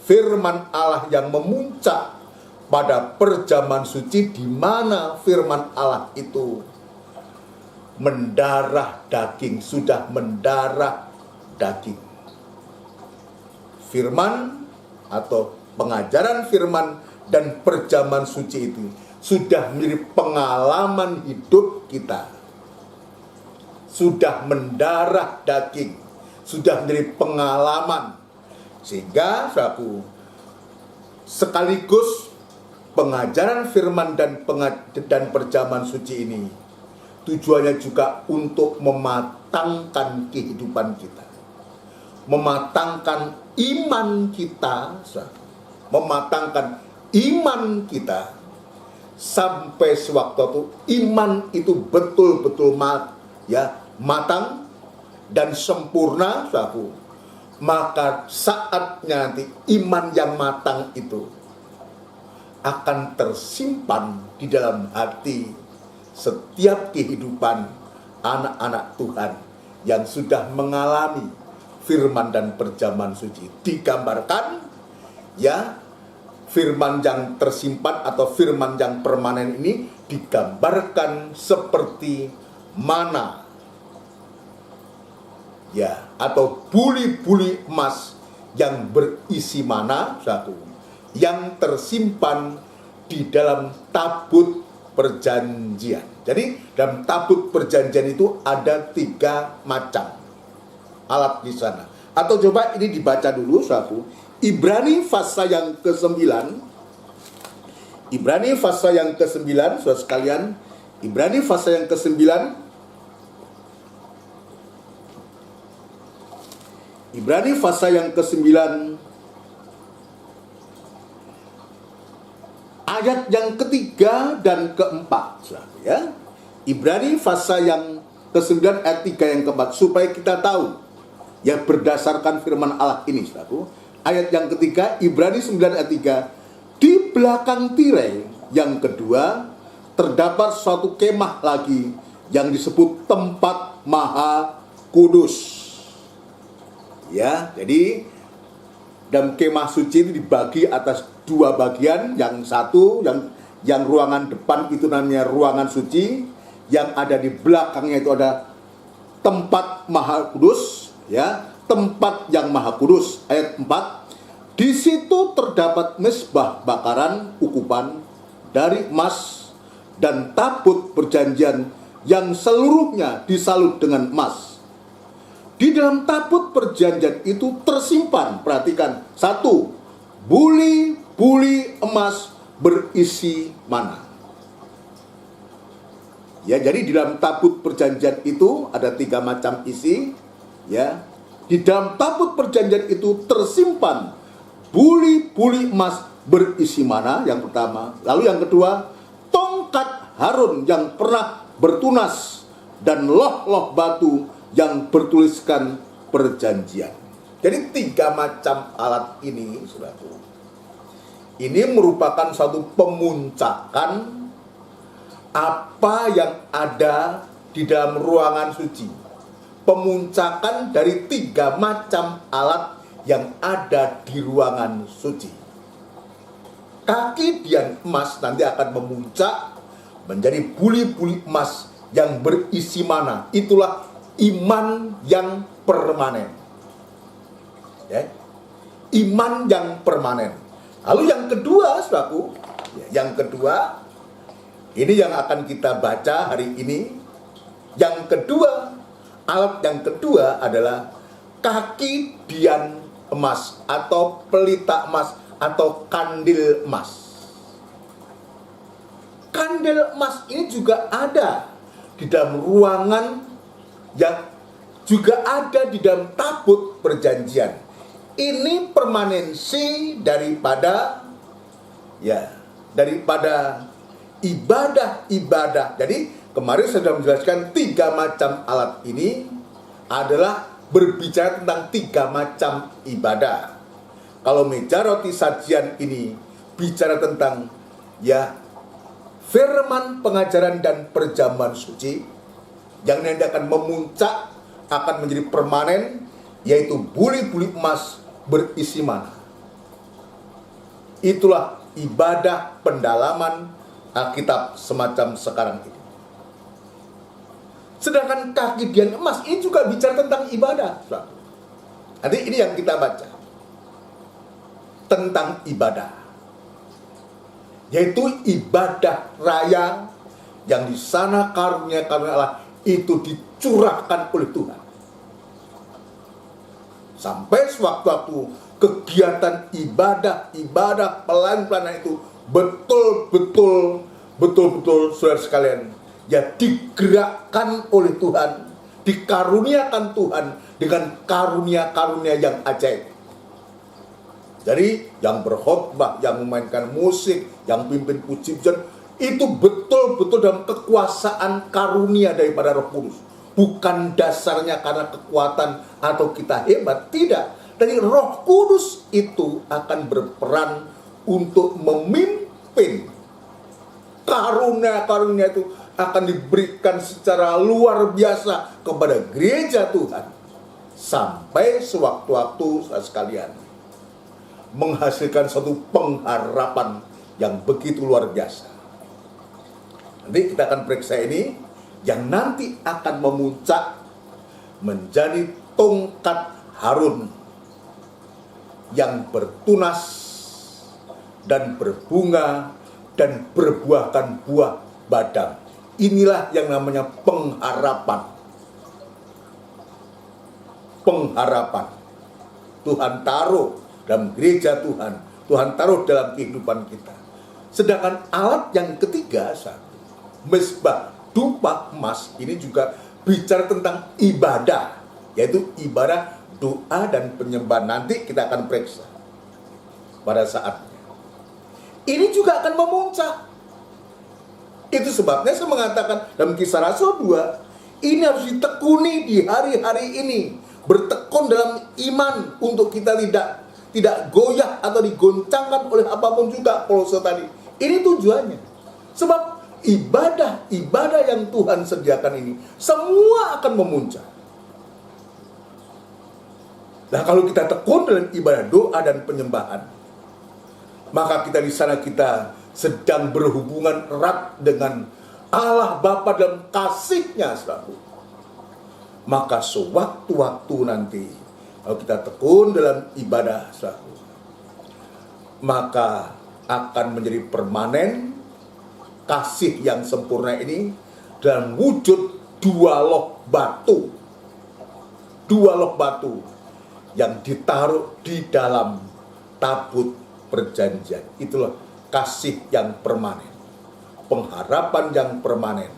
firman Allah yang memuncak pada perjamuan suci, di mana firman Allah itu mendarah daging, sudah mendarah daging. Firman atau pengajaran firman dan perjamuan suci itu sudah menjadi pengalaman hidup kita. Sudah mendarah daging, sudah menjadi pengalaman. Sehingga sekaligus pengajaran firman dan perjamuan suci ini tujuannya juga untuk mematangkan kehidupan kita, mematangkan iman kita, mematangkan iman kita sampai sewaktu itu iman itu betul-betul matang dan sempurna, maka saatnya nanti iman yang matang itu akan tersimpan di dalam hati setiap kehidupan anak-anak Tuhan yang sudah mengalami firman dan perjamuan suci. Digambarkan firman yang tersimpan atau firman yang permanen ini digambarkan seperti mana atau buli-buli emas yang berisi mana, yang tersimpan di dalam tabut perjanjian. Jadi dalam tabut perjanjian itu ada 3 macam alat di sana. Atau coba ini dibaca dulu, Ibrani pasal yang ke-9. Ibrani pasal yang ke-9, saudara sekalian. Ibrani pasal yang ke-9. Ibrani pasal yang ke-9 ayat yang ketiga dan keempat, Ibrani pasal yang ke-9 ayat 3 yang keempat, supaya kita tahu berdasarkan firman Allah ini, ayat yang ketiga, Ibrani 9 ayat 3, di belakang tirai yang kedua terdapat suatu kemah lagi yang disebut tempat maha kudus. Jadi dalam kemah suci itu dibagi atas 2 bagian. Yang satu, yang ruangan depan itu namanya ruangan suci. yang ada di belakangnya itu ada tempat maha kudus, ya, tempat yang maha kudus. Ayat 4, di situ terdapat mezbah bakaran ukupan dari emas dan tabut perjanjian yang seluruhnya disalut dengan emas. Di dalam tabut perjanjian itu tersimpan, perhatikan, 1, buli-buli emas berisi mana. Ya, jadi di dalam tabut perjanjian itu ada 3 macam isi, ya. Di dalam tabut perjanjian itu tersimpan buli-buli emas berisi mana, yang pertama. Lalu yang kedua, tongkat Harun yang pernah bertunas dan loh-loh batu yang bertuliskan perjanjian. Jadi 3 macam alat ini, saudaraku, ini merupakan suatu pemuncakan apa yang ada di dalam ruangan suci. Pemuncakan dari 3 macam alat yang ada di ruangan suci. Kaki dian emas nanti akan memuncak menjadi buli-buli emas yang berisi mana. Itulah iman yang permanen. Ya. Iman yang permanen. Lalu yang kedua, saudaraku, yang kedua, ini yang akan kita baca hari ini. Yang kedua, alat yang kedua adalah kaki dian emas atau pelita emas atau kandil emas. Kandil emas ini juga ada di dalam ruangan, yang juga ada di dalam tabut perjanjian. Ini permanensi daripada ibadah-ibadah. Jadi kemarin saya sudah menjelaskan 3 macam alat ini adalah berbicara tentang 3 macam ibadah. Kalau meja roti sajian ini bicara tentang firman, pengajaran dan perjamuan suci, yang nanti akan memuncak, akan menjadi permanen, yaitu buli-buli emas berisi mana. Itulah ibadah pendalaman Alkitab semacam sekarang ini. Sedangkan kaki dian emas ini juga bicara tentang ibadah. Nanti ini yang kita baca tentang ibadah, yaitu ibadah raya yang di sana karunia Allah itu dicurahkan oleh Tuhan. Sampai sewaktu-waktu kegiatan ibadah pelayanan itu betul-betul saudara sekalian, digerakkan oleh Tuhan, dikaruniakan Tuhan dengan karunia-karunia yang ajaib. Jadi yang berkhotbah, yang memainkan musik, yang pimpin puji-pujian, itu betul-betul dalam kekuasaan karunia daripada Roh Kudus. Bukan dasarnya karena kekuatan atau kita hebat, tidak. Dari Roh Kudus itu akan berperan untuk memimpin. Karunia-karunia itu akan diberikan secara luar biasa kepada gereja Tuhan. Sampai sewaktu-waktu sekalian menghasilkan suatu pengharapan yang begitu luar biasa. Nanti kita akan periksa ini, yang nanti akan memuncak menjadi tongkat Harun yang bertunas dan berbunga dan berbuahkan buah badang. Inilah yang namanya pengharapan. Pengharapan Tuhan taruh dalam gereja Tuhan, Tuhan taruh dalam kehidupan kita. Sedangkan alat yang ketiga, mezbah dupa emas, ini juga bicara tentang ibadah, yaitu ibadah doa dan penyembahan. Nanti kita akan periksa pada saatnya. Ini juga akan memuncak. Itu sebabnya saya mengatakan dalam Kisah Rasul 2, ini harus ditekuni di hari-hari ini. Bertekun dalam iman untuk kita tidak goyah atau digoncangkan oleh apapun juga, Kolose tadi. Ini tujuannya. Sebab ibadah yang Tuhan sediakan ini semua akan memuncak. Nah, kalau kita tekun dalam ibadah doa dan penyembahan, maka kita di sana kita sedang berhubungan erat dengan Allah Bapa dalam kasih-Nya, saudaraku, maka sewaktu-waktu nanti kalau kita tekun dalam ibadah, saudaraku, maka akan menjadi permanen kasih yang sempurna ini dalam wujud dua loh batu yang ditaruh di dalam tabut perjanjian. Itulah kasih yang permanen, pengharapan yang permanen.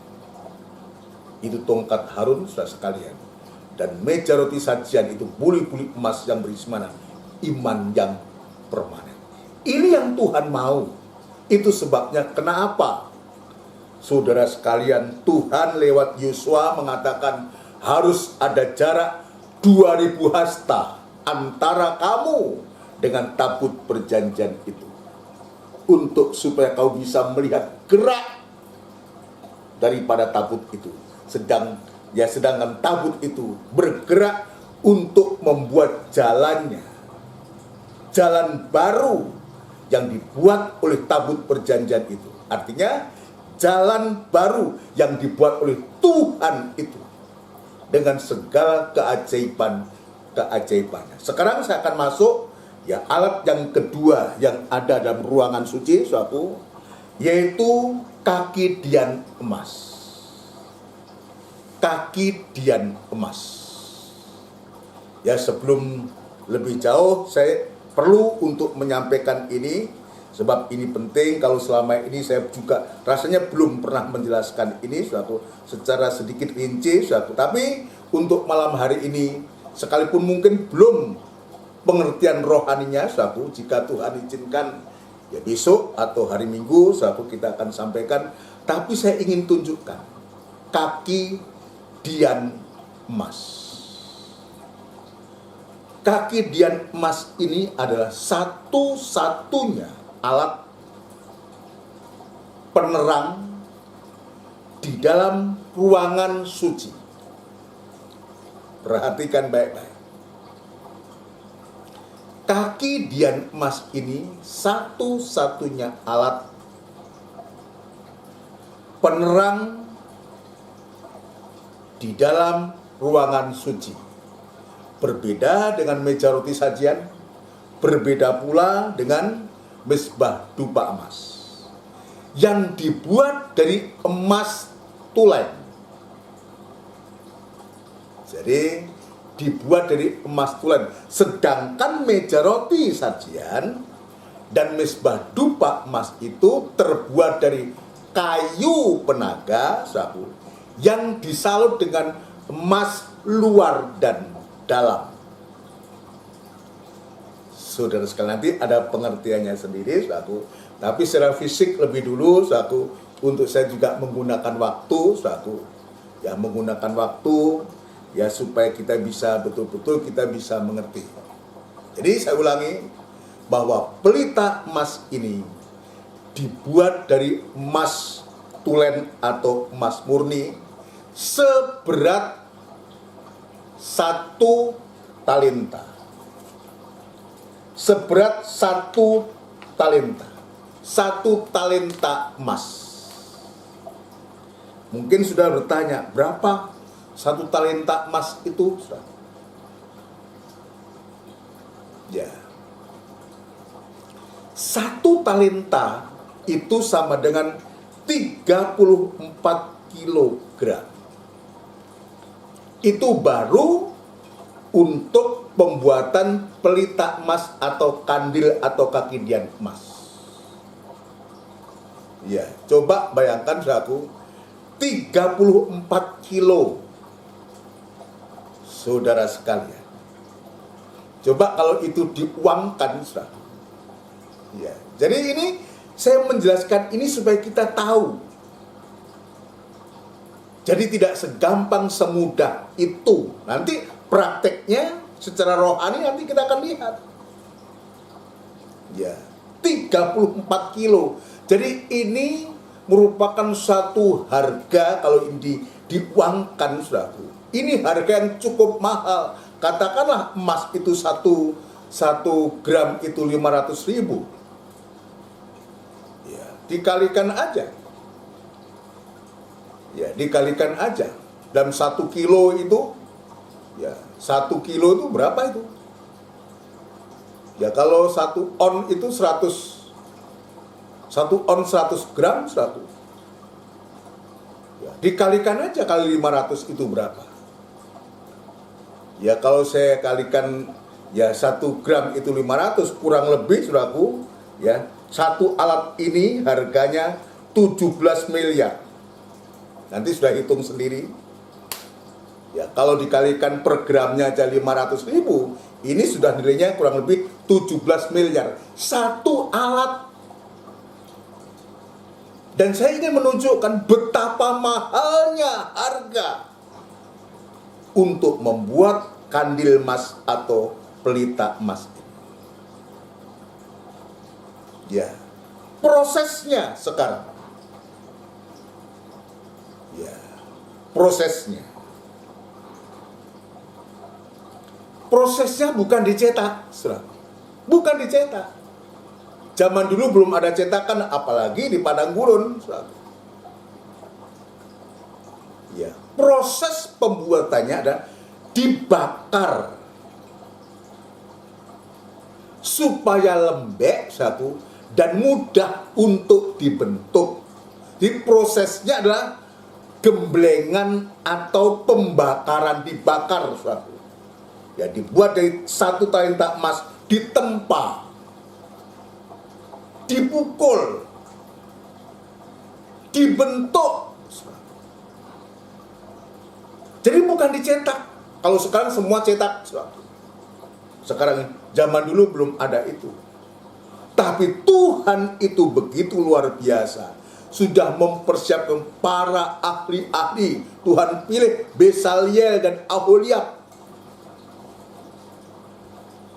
Itu tongkat Harun, saudara sekalian, dan meja roti sajian itu buli-buli emas yang berisi mana? Iman yang permanen. Ini yang Tuhan mau. Itu sebabnya kenapa, saudara sekalian, Tuhan lewat Yosua mengatakan harus ada jarak 2000 hasta antara kamu dengan tabut perjanjian itu, untuk supaya kau bisa melihat gerak daripada tabut itu. Sedangkan tabut itu bergerak untuk membuat jalannya, jalan baru yang dibuat oleh tabut perjanjian itu. Artinya jalan baru yang dibuat oleh Tuhan itu dengan segala keajaibannya. Sekarang saya akan masuk alat yang kedua yang ada dalam ruangan suci, saudaraku, yaitu kaki dian emas. Kaki dian emas. Ya, sebelum lebih jauh saya perlu untuk menyampaikan ini, sebab ini penting. Kalau selama ini saya juga rasanya belum pernah menjelaskan ini secara sedikit rinci, tapi untuk malam hari ini, sekalipun mungkin belum pengertian rohaninya, jika Tuhan izinkan ya besok atau hari Minggu kita akan sampaikan. Tapi saya ingin tunjukkan kaki dian emas. Kaki dian emas ini adalah satu-satunya alat penerang di dalam ruangan suci. Perhatikan baik-baik. Kaki dian emas ini satu-satunya alat penerang di dalam ruangan suci. Berbeda dengan meja roti sajian, berbeda pula dengan mezbah dupa emas yang dibuat dari emas tulen. Jadi dibuat dari emas tulen. Sedangkan meja roti sajian dan mezbah dupa emas itu terbuat dari kayu penaga, yang disalut dengan emas luar dan dalam. Saudara sekalian, nanti ada pengertiannya sendiri, tapi secara fisik lebih dulu, untuk saya juga menggunakan waktu, menggunakan waktu, supaya kita bisa betul-betul kita bisa mengerti. Jadi saya ulangi bahwa pelita emas ini dibuat dari emas tulen atau emas murni seberat 1 talenta. Seberat 1 talenta. 1 talenta emas. Mungkin sudah bertanya, berapa 1 talenta emas itu? Ya. 1 talenta itu sama dengan 34 kilogram. Itu baru untuk pembuatan pelita emas atau kandil atau kaki dian emas. Ya, coba bayangkan 34 kilo, saudara sekalian. Coba kalau itu diuangkan, ya. Jadi ini saya menjelaskan ini supaya kita tahu. Jadi tidak segampang semudah itu. Nanti prakteknya secara rohani nanti kita akan lihat. Ya, 34 kilo. Jadi ini merupakan satu harga kalau ini diuangkan, saudaraku. Ini harga yang cukup mahal. Katakanlah emas itu satu gram itu 500.000. Ya, dikalikan aja. Ya, dikalikan aja. Dalam 1 kilo itu, ya 1 kilo itu berapa itu? Ya kalau 1 on itu 1 on 100 gram 100. Ya, dikalikan aja kali 500 itu berapa? Ya kalau saya kalikan ya 1 gram itu 500 kurang lebih saudaraku, ya satu alat ini harganya 17 miliar. Nanti sudah hitung sendiri. Ya kalau dikalikan per gramnya aja 500.000, ini sudah nilainya kurang lebih 17 miliar. Satu alat. Dan saya ingin menunjukkan betapa mahalnya harga untuk membuat kandil emas atau pelita emas. Ya, prosesnya sekarang. Ya, prosesnya. Prosesnya bukan dicetak, saudara. Bukan dicetak. Zaman dulu belum ada cetakan, apalagi di padang gurun. Ya, proses pembuatannya adalah dibakar supaya lembek satu dan mudah untuk dibentuk. Di prosesnya adalah gemblengan atau pembakaran, dibakar satu. Ya, dibuat dari satu talenta emas, ditempa, dipukul, dibentuk. Jadi bukan dicetak. Kalau sekarang semua cetak. Sekarang zaman dulu belum ada itu. Tapi Tuhan itu begitu luar biasa. Sudah mempersiapkan para ahli-ahli. Tuhan pilih Besaliel dan Aholiab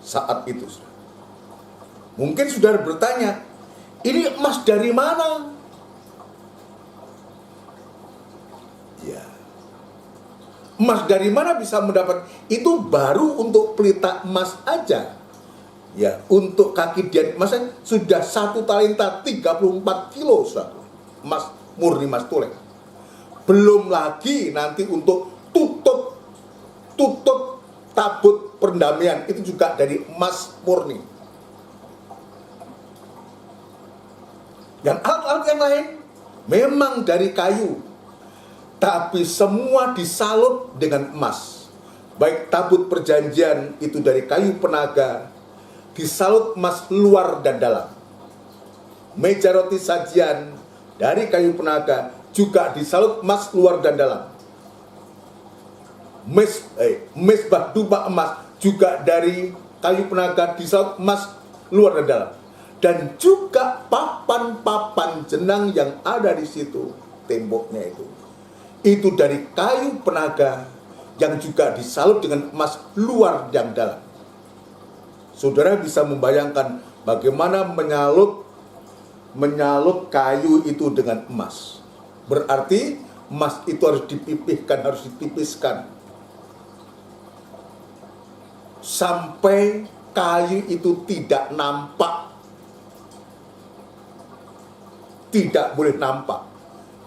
saat itu. Mungkin saudara bertanya, ini emas dari mana? Ya, emas dari mana bisa mendapat? Itu baru untuk pelita emas aja. Ya, untuk kaki dian emasnya sudah 1 talenta 34 kilo satu. Emas murni, emas tuleng. Belum lagi nanti untuk tutup tabut perdamaian itu juga dari emas murni. Dan alat-alat yang lain memang dari kayu, tapi semua disalut dengan emas. Baik tabut perjanjian itu dari kayu penaga, disalut emas luar dan dalam. Meja roti sajian dari kayu penaga juga disalut emas luar dan dalam. Mesbah dupa emas juga dari kayu penaga disalut emas luar dan dalam. Dan juga papan-papan jenang yang ada di situ, temboknya itu dari kayu penaga yang juga disalut dengan emas luar dan dalam. Saudara bisa membayangkan bagaimana menyalut kayu itu dengan emas. Berarti emas itu harus dipipihkan, harus ditipiskan sampai kayu itu tidak nampak. Tidak boleh nampak.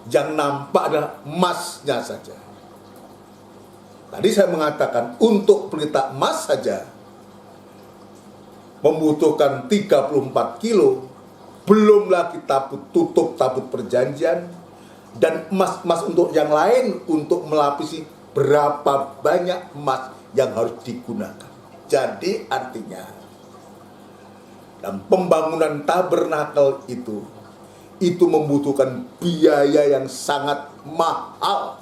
Yang nampak adalah emasnya saja. Tadi saya mengatakan untuk pelita emas saja membutuhkan 34 kilo. Belum lagi tutup tabut perjanjian dan emas-emas untuk yang lain untuk melapisi berapa banyak emas yang harus digunakan. Jadi artinya dalam pembangunan tabernakel itu membutuhkan biaya yang sangat mahal.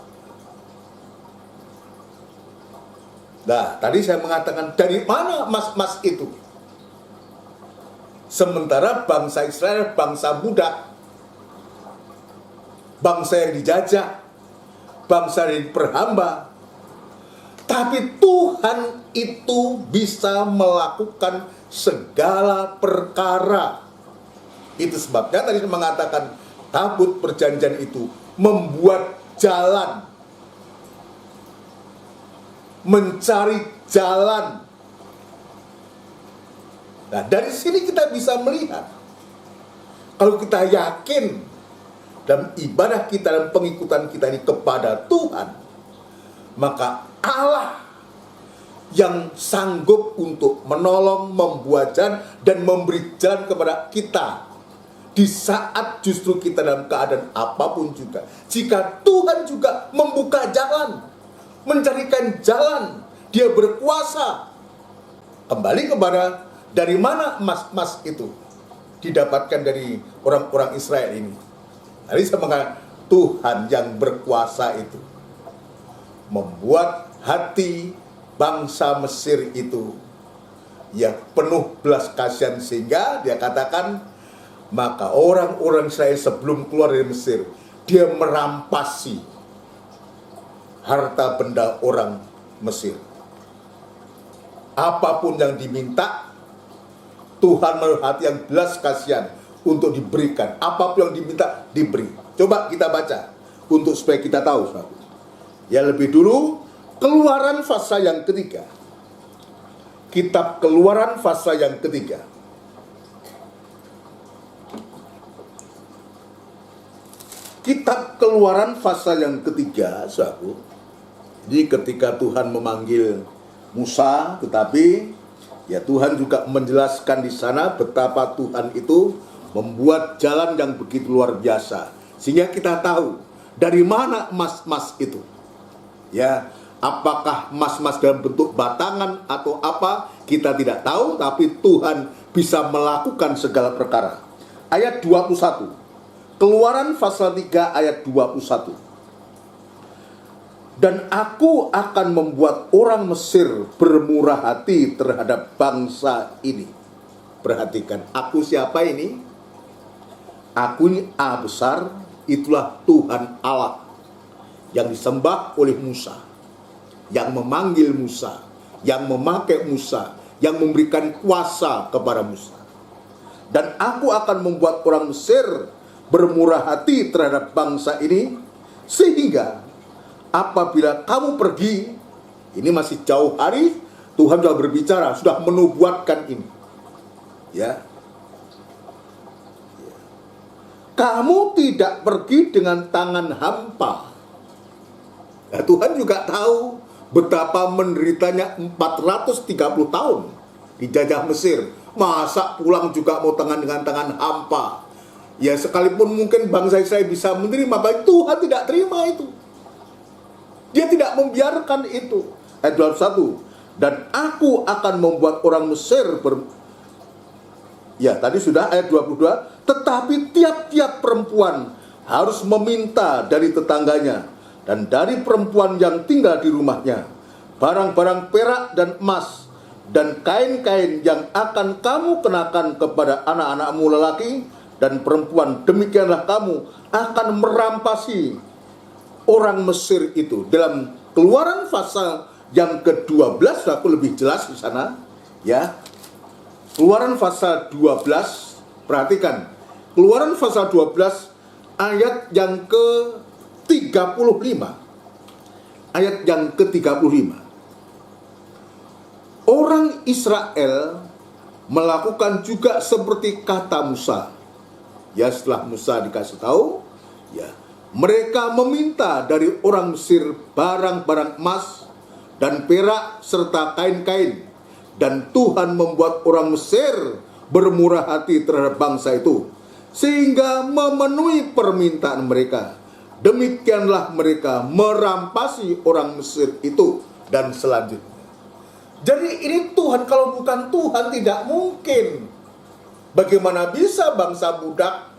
Nah, tadi saya mengatakan dari mana emas-emas itu? Sementara bangsa Israel bangsa budak, bangsa yang dijajah, bangsa yang diperhamba. Tapi Tuhan itu bisa melakukan segala perkara. Itu sebabnya tadi saya mengatakan tabut perjanjian itu membuat jalan, mencari jalan. Nah, dari sini kita bisa melihat, kalau kita yakin dalam ibadah kita dan pengikutan kita ini kepada Tuhan, maka Allah yang sanggup untuk menolong, membuat jalan, dan memberi jalan kepada kita di saat justru kita dalam keadaan apapun juga. Jika Tuhan juga membuka jalan, mencarikan jalan, Dia berkuasa. Kembali kepada dari mana emas itu didapatkan dari orang-orang Israel ini. Tadi saya mengatakan Tuhan yang berkuasa itu membuat hati bangsa Mesir itu ya penuh belas kasihan, sehingga dia katakan, maka orang-orang Israel sebelum keluar dari Mesir, dia merampasi harta benda orang Mesir. Apapun yang diminta, Tuhan menaruh hati yang belas kasihan untuk diberikan. Apapun yang diminta, diberi. Coba kita baca untuk supaya kita tahu. Ya, lebih dulu Keluaran pasal yang ketiga. Kitab Keluaran pasal yang ketiga. Kitab Keluaran pasal yang ketiga, saudaraku. Jadi ketika Tuhan memanggil Musa, tetapi ya Tuhan juga menjelaskan di sana betapa Tuhan itu membuat jalan yang begitu luar biasa. Sehingga kita tahu dari mana emas-emas itu. Ya, apakah emas-emas dalam bentuk batangan atau apa, kita tidak tahu, tapi Tuhan bisa melakukan segala perkara. Ayat 21. Keluaran pasal 3 ayat 21. Dan aku akan membuat orang Mesir bermurah hati terhadap bangsa ini. Perhatikan, aku siapa ini? Aku ini A besar, itulah Tuhan Allah yang disembah oleh Musa, yang memanggil Musa, yang memakai Musa, yang memberikan kuasa kepada Musa. Dan aku akan membuat orang Mesir bermurah hati terhadap bangsa ini, sehingga apabila kamu pergi, ini masih jauh hari, Tuhan sudah berbicara, sudah menubuatkan ini. Ya. Kamu tidak pergi dengan tangan hampa. Nah, Tuhan juga tahu betapa menderitanya 430 tahun dijajah Mesir. Masa pulang juga mau dengan tangan hampa? Ya, sekalipun mungkin bangsa Israel bisa menerima, baik Tuhan tidak terima itu. Dia tidak membiarkan itu. Ayat 21. Dan aku akan membuat orang Mesir Ya, tadi sudah ayat 22. Tetapi tiap-tiap perempuan harus meminta dari tetangganya dan dari perempuan yang tinggal di rumahnya barang-barang perak dan emas dan kain-kain yang akan kamu kenakan kepada anak-anakmu lelaki dan perempuan. Demikianlah kamu akan merampasi orang Mesir itu. Dalam Keluaran pasal yang ke-12, aku lebih jelas di sana, ya. Keluaran pasal 12, perhatikan. Keluaran pasal 12 ayat yang ke-35. Ayat yang ke-35. Orang Israel melakukan juga seperti kata Musa. Ya, setelah Musa dikasih tahu, ya, mereka meminta dari orang Mesir barang-barang emas dan perak serta kain-kain. Dan Tuhan membuat orang Mesir bermurah hati terhadap bangsa itu, sehingga memenuhi permintaan mereka. Demikianlah mereka merampasi orang Mesir itu. Dan selanjutnya, jadi ini Tuhan, kalau bukan Tuhan tidak mungkin. Bagaimana bisa bangsa budak,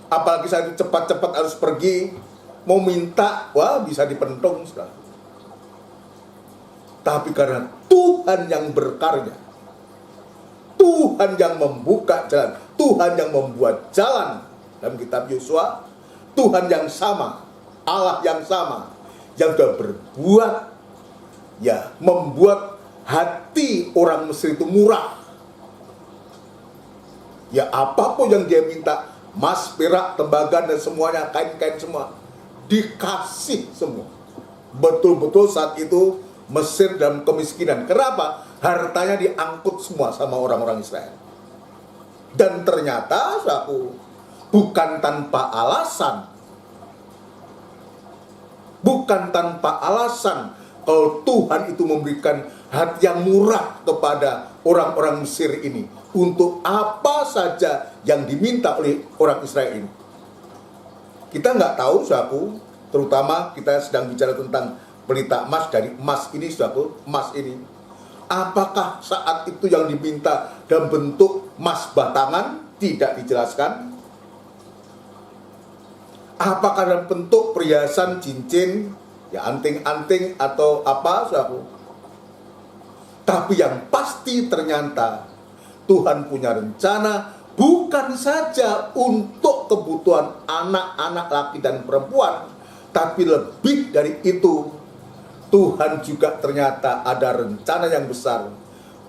apalagi saat itu cepat-cepat harus pergi, mau minta, wah bisa dipentung sudah. Tapi karena Tuhan yang berkarya, Tuhan yang membuka jalan, Tuhan yang membuat jalan. Dalam kitab Yosua, Tuhan yang sama, Allah yang sama, yang sudah berbuat, ya, membuat hati orang Mesir itu murah. Ya, apapun yang dia minta, emas, perak, tembaga, dan semuanya, kain-kain semua, dikasih semua. Betul-betul saat itu Mesir dalam kemiskinan. Kenapa? Hartanya diangkut semua sama orang-orang Israel. Dan ternyata bukan tanpa alasan. Bukan tanpa alasan kalau Tuhan itu memberikan hati yang murah kepada orang-orang Mesir ini untuk apa saja yang diminta oleh orang Israel ini. Kita nggak tahu, saudaraku, terutama kita sedang bicara tentang pelita emas dari emas ini, saudaraku, emas ini. Apakah saat itu yang diminta dalam bentuk emas batangan? Tidak dijelaskan. Apakah dalam bentuk perhiasan, cincin, ya anting-anting atau apa, saudaraku? Tapi yang pasti ternyata Tuhan punya rencana bukan saja untuk kebutuhan anak-anak laki dan perempuan, tapi lebih dari itu, Tuhan juga ternyata ada rencana yang besar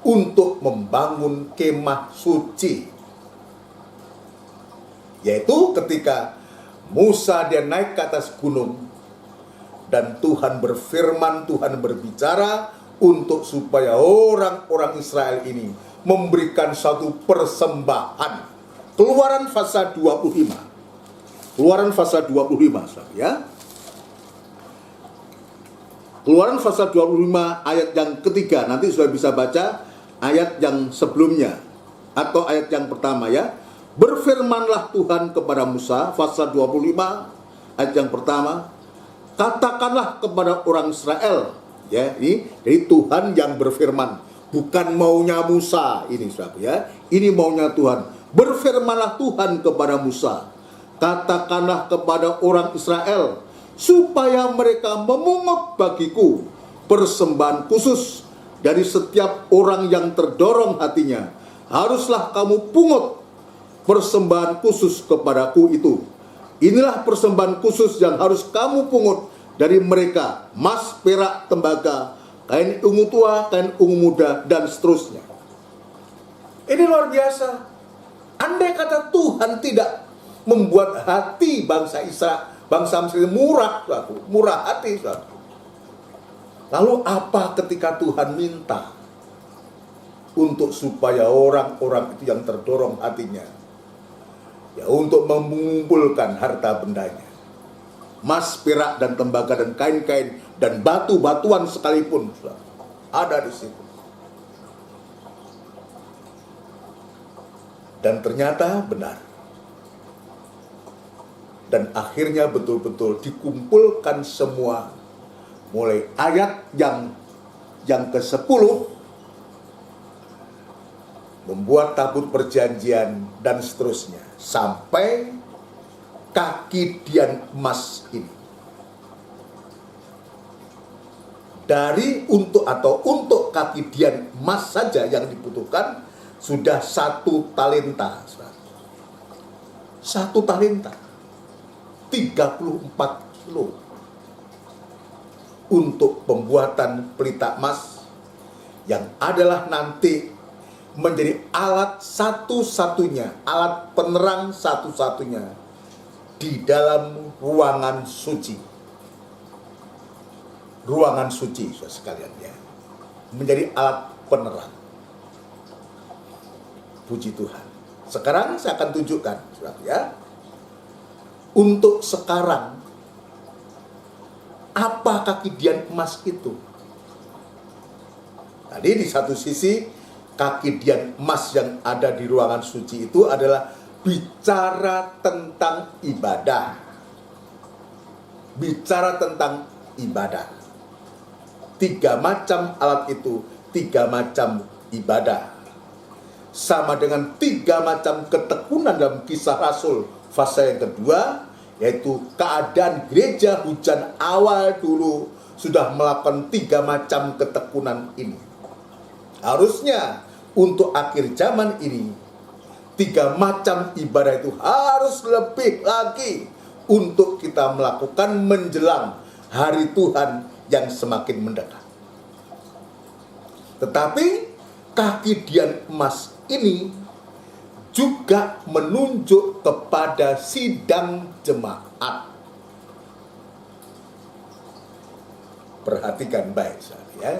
untuk membangun kemah suci. Yaitu ketika Musa dia naik ke atas gunung dan Tuhan berfirman, Tuhan berbicara untuk supaya orang-orang Israel ini memberikan satu persembahan. Keluaran pasal 25. Keluaran pasal 25, ya. Keluaran pasal 25 ayat yang ketiga. Nanti sudah bisa baca ayat yang sebelumnya atau ayat yang pertama, ya. Berfirmanlah Tuhan kepada Musa, pasal 25 ayat yang pertama, katakanlah kepada orang Israel, ya, ini dari Tuhan yang berfirman, bukan maunya Musa ini, saudara, ya. Ini maunya Tuhan. Berfirmanlah Tuhan kepada Musa, katakanlah kepada orang Israel supaya mereka memungut bagiku persembahan khusus dari setiap orang yang terdorong hatinya. Haruslah kamu pungut persembahan khusus kepadaku itu. Inilah persembahan khusus yang harus kamu pungut dari mereka: emas, perak, tembaga, kain ungu tua, kain ungu muda, dan seterusnya. Ini luar biasa. Andai kata Tuhan tidak membuat hati bangsa Israel, bangsa Mesir murah hati, suatu. Lalu apa ketika Tuhan minta untuk supaya orang-orang itu yang terdorong hatinya, ya, untuk mengumpulkan harta bendanya, emas, perak, dan tembaga, dan kain-kain, dan batu-batuan sekalipun, ada di situ. Dan ternyata benar. Dan akhirnya betul-betul dikumpulkan semua, mulai ayat yang ke-10, membuat tabut perjanjian dan seterusnya, sampai kaki dian emas ini. Dari untuk kaki dian emas saja yang dibutuhkan sudah 1 talenta. 1 talenta 34 kilo untuk pembuatan pelita emas yang adalah nanti menjadi alat satu-satunya, alat penerang satu-satunya di dalam ruangan suci. Ruangan suci, saudara sekalian, ya, menjadi alat penerang. Puji Tuhan. Sekarang saya akan tunjukkan, saudara, ya. Untuk sekarang, apa kaki dian emas itu? Tadi di satu sisi, kaki dian emas yang ada di ruangan suci itu adalah bicara tentang ibadah. Bicara tentang ibadah. 3 macam alat itu, 3 macam ibadah. Sama dengan 3 macam ketekunan dalam Kisah Rasul fase yang kedua, yaitu keadaan gereja hujan awal dulu sudah melakukan 3 macam ketekunan ini. Harusnya untuk akhir zaman ini 3 macam ibadah itu harus lebih lagi untuk kita melakukan menjelang hari Tuhan yang semakin mendekat. Tetapi kaki dian emas ini juga menunjuk kepada sidang jemaat. Perhatikan baik, saudara, ya.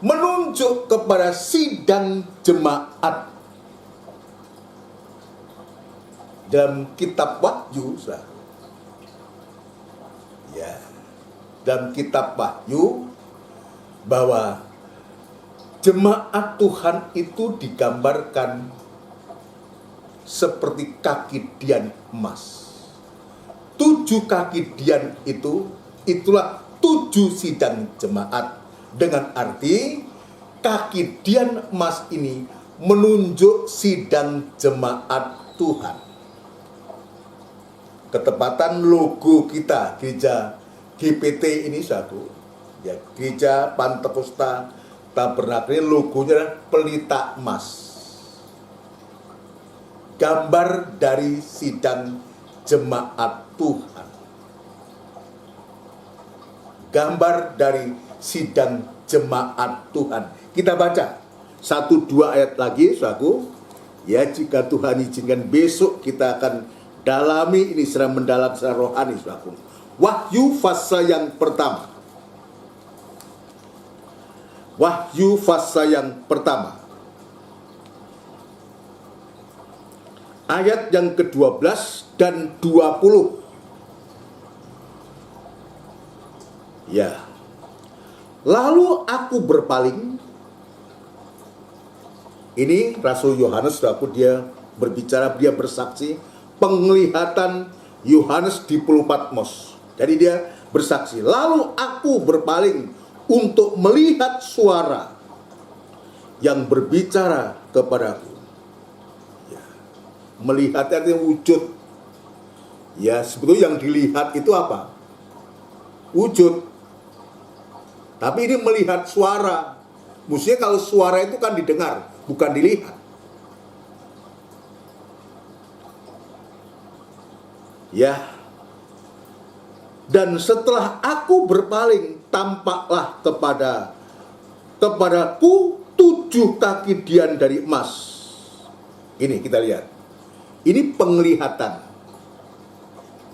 Menunjuk kepada sidang jemaat. dalam kitab Wahyu, ya, dalam kitab Wahyu bahwa jemaat Tuhan itu digambarkan seperti kaki dian emas. 7 kaki dian itulah 7 sidang jemaat, dengan arti kaki dian emas ini menunjuk sidang jemaat Tuhan. Ketepatan logo kita gereja GPT ini satu, ya, Gereja Pantekosta Tabernakel, logonya adalah pelita emas, gambar dari sidang jemaat Tuhan, gambar dari sidang jemaat Tuhan. Kita baca 1-2 ayat lagi, saudaraku. Ya, jika Tuhan izinkan besok kita akan dalami ini secara mendalam, secara rohani, saudaraku. Wahyu fase yang pertama. Wahyu fase yang pertama. Ayat yang ke-12 dan 20. Ya. Lalu aku berpaling. Ini Rasul Yohanes, saudaraku, dia berbicara, dia bersaksi penglihatan Yohanes di Pulau Patmos. Jadi dia bersaksi, lalu aku berpaling untuk melihat suara yang berbicara kepadaku. Ya. Melihat artinya wujud. Ya, sebetulnya yang dilihat itu apa? Wujud. Tapi ini melihat suara. Maksudnya kalau suara itu kan didengar, bukan dilihat. Ya. Dan setelah aku berpaling, tampaklah kepadaku 7 kaki dian dari emas. Ini kita lihat. Ini penglihatan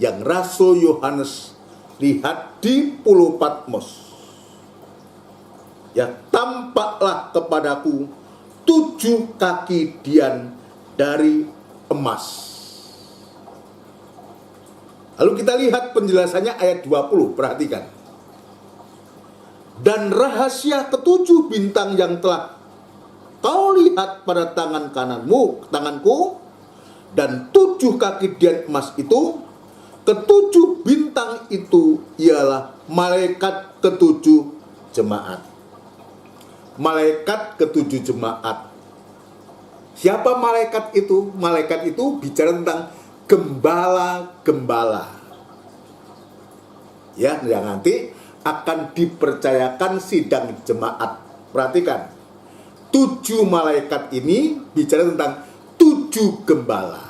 yang Rasul Yohanes lihat di Pulau Patmos. Ya, tampaklah kepadaku 7 kaki dian dari emas. Lalu kita lihat penjelasannya ayat 20, perhatikan. Dan rahasia ke-7 bintang yang telah kau lihat pada tanganku, dan 7 kaki dian emas itu, ke-7 bintang itu ialah malaikat ke-7 jemaat. Malaikat ke-7 jemaat. Siapa malaikat itu? Malaikat itu bicara tentang gembala-gembala. Ya, yang nanti akan dipercayakan sidang jemaat. Perhatikan. 7 malaikat ini bicara tentang 7 gembala.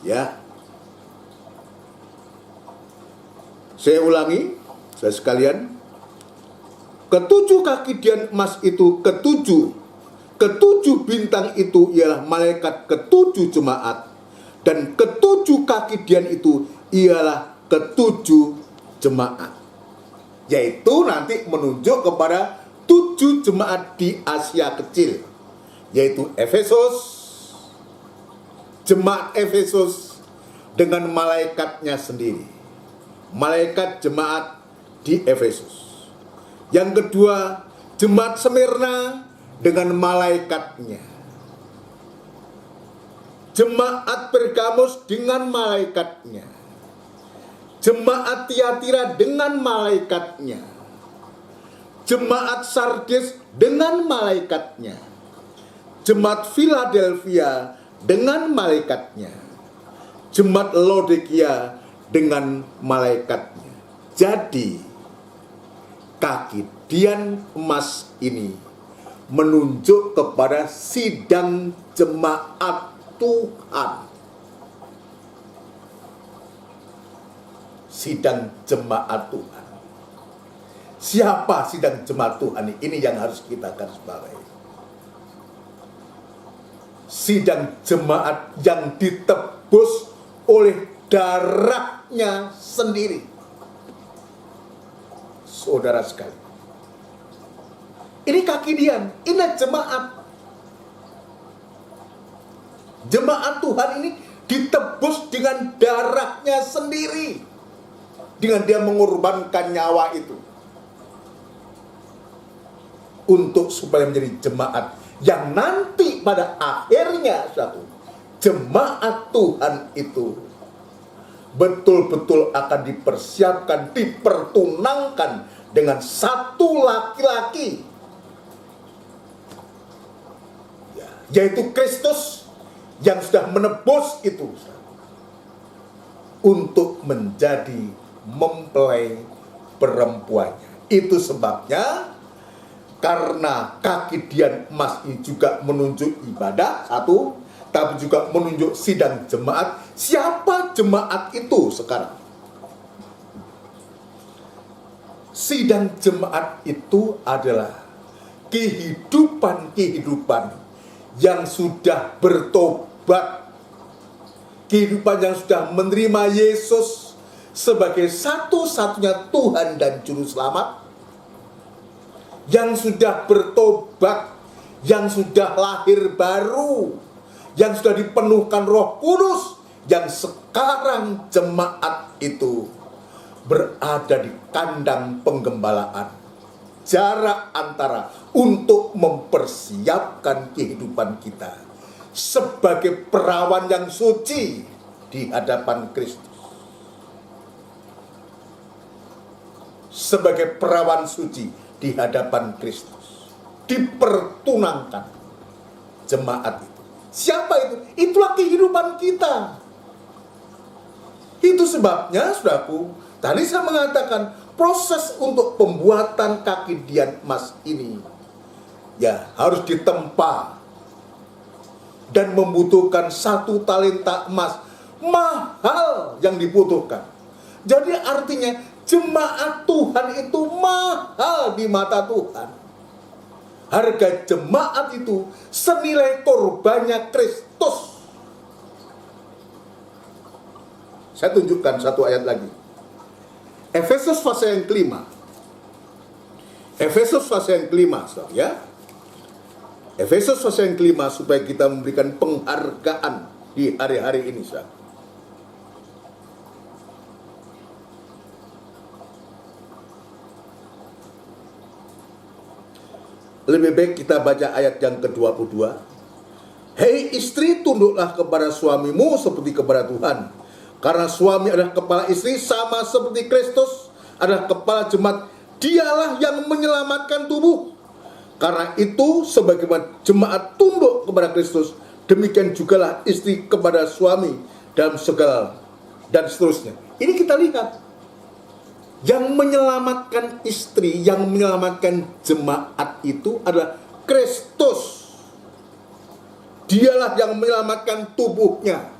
Ya. Saya ulangi, saudara sekalian. Ke-7 kaki dian emas itu, ke-7 bintang itu ialah malaikat ke-7 jemaat, dan ke-7 kaki dian itu ialah ke-7 jemaat. Yaitu nanti menunjuk kepada 7 jemaat di Asia Kecil, yaitu Efesus, jemaat Efesus dengan malaikatnya sendiri, malaikat jemaat di Efesus. Yang kedua, jemaat Smyrna dengan malaikatnya. Jemaat Pergamus dengan malaikatnya. Jemaat Tiatira dengan malaikatnya. Jemaat Sardes dengan malaikatnya. Jemaat Philadelphia dengan malaikatnya. Jemaat Laodikia dengan malaikatnya. Jadi kaki dian emas ini menunjuk kepada sidang jemaat Tuhan. Sidang jemaat Tuhan. Siapa sidang jemaat Tuhan ini? Ini yang harus kita garis bawahi. Sidang jemaat yang ditebus oleh darahnya sendiri. Saudara sekali, ini kaki dian, ini jemaat. Jemaat Tuhan ini ditebus dengan darahnya sendiri, dengan dia mengorbankan nyawa itu, untuk supaya menjadi jemaat yang nanti pada akhirnya jemaat Tuhan itu betul-betul akan dipersiapkan, dipertunangkan dengan satu laki-laki, yaitu Kristus yang sudah menebus itu untuk menjadi mempelai perempuannya. Itu sebabnya karena kaki dian emas ini juga menunjuk ibadah tapi juga menunjuk sidang jemaat. Siapa jemaat itu sekarang? Sidang jemaat itu adalah kehidupan yang sudah bertobat, kehidupan yang sudah menerima Yesus sebagai satu-satunya Tuhan dan Juru Selamat, yang sudah bertobat, yang sudah lahir baru, yang sudah dipenuhkan Roh Kudus, yang sekarang jemaat itu berada di kandang penggembalaan. Jarak antara untuk mempersiapkan kehidupan kita sebagai perawan yang suci di hadapan Kristus. Sebagai perawan suci di hadapan Kristus, dipertunangkan jemaat itu. Siapa itu? Itulah kehidupan kita. Itu sebabnya, saudaraku, tadi saya mengatakan proses untuk pembuatan kaki dian emas ini harus ditempa dan membutuhkan 1 talenta emas, mahal yang dibutuhkan. Jadi artinya jemaat Tuhan itu mahal di mata Tuhan. Harga jemaat itu senilai korbannya Kristus. Saya tunjukkan satu ayat lagi. Efesus pasal yang kelima. Efesus pasal yang kelima, ya. Efesus pasal yang kelima, supaya kita memberikan penghargaan di hari-hari ini, saudara. Lebih baik kita baca ayat yang ke-22. Hei istri, tunduklah kepada suamimu seperti kepada Tuhan. Karena suami adalah kepala istri, sama seperti Kristus adalah kepala jemaat. Dialah yang menyelamatkan tubuh. Karena itu, sebagaimana jemaat tunduk kepada Kristus, demikian jugalah istri kepada suami dalam segala, dan seterusnya. Ini kita lihat. Yang menyelamatkan istri, yang menyelamatkan jemaat itu adalah Kristus. Dialah yang menyelamatkan tubuhnya.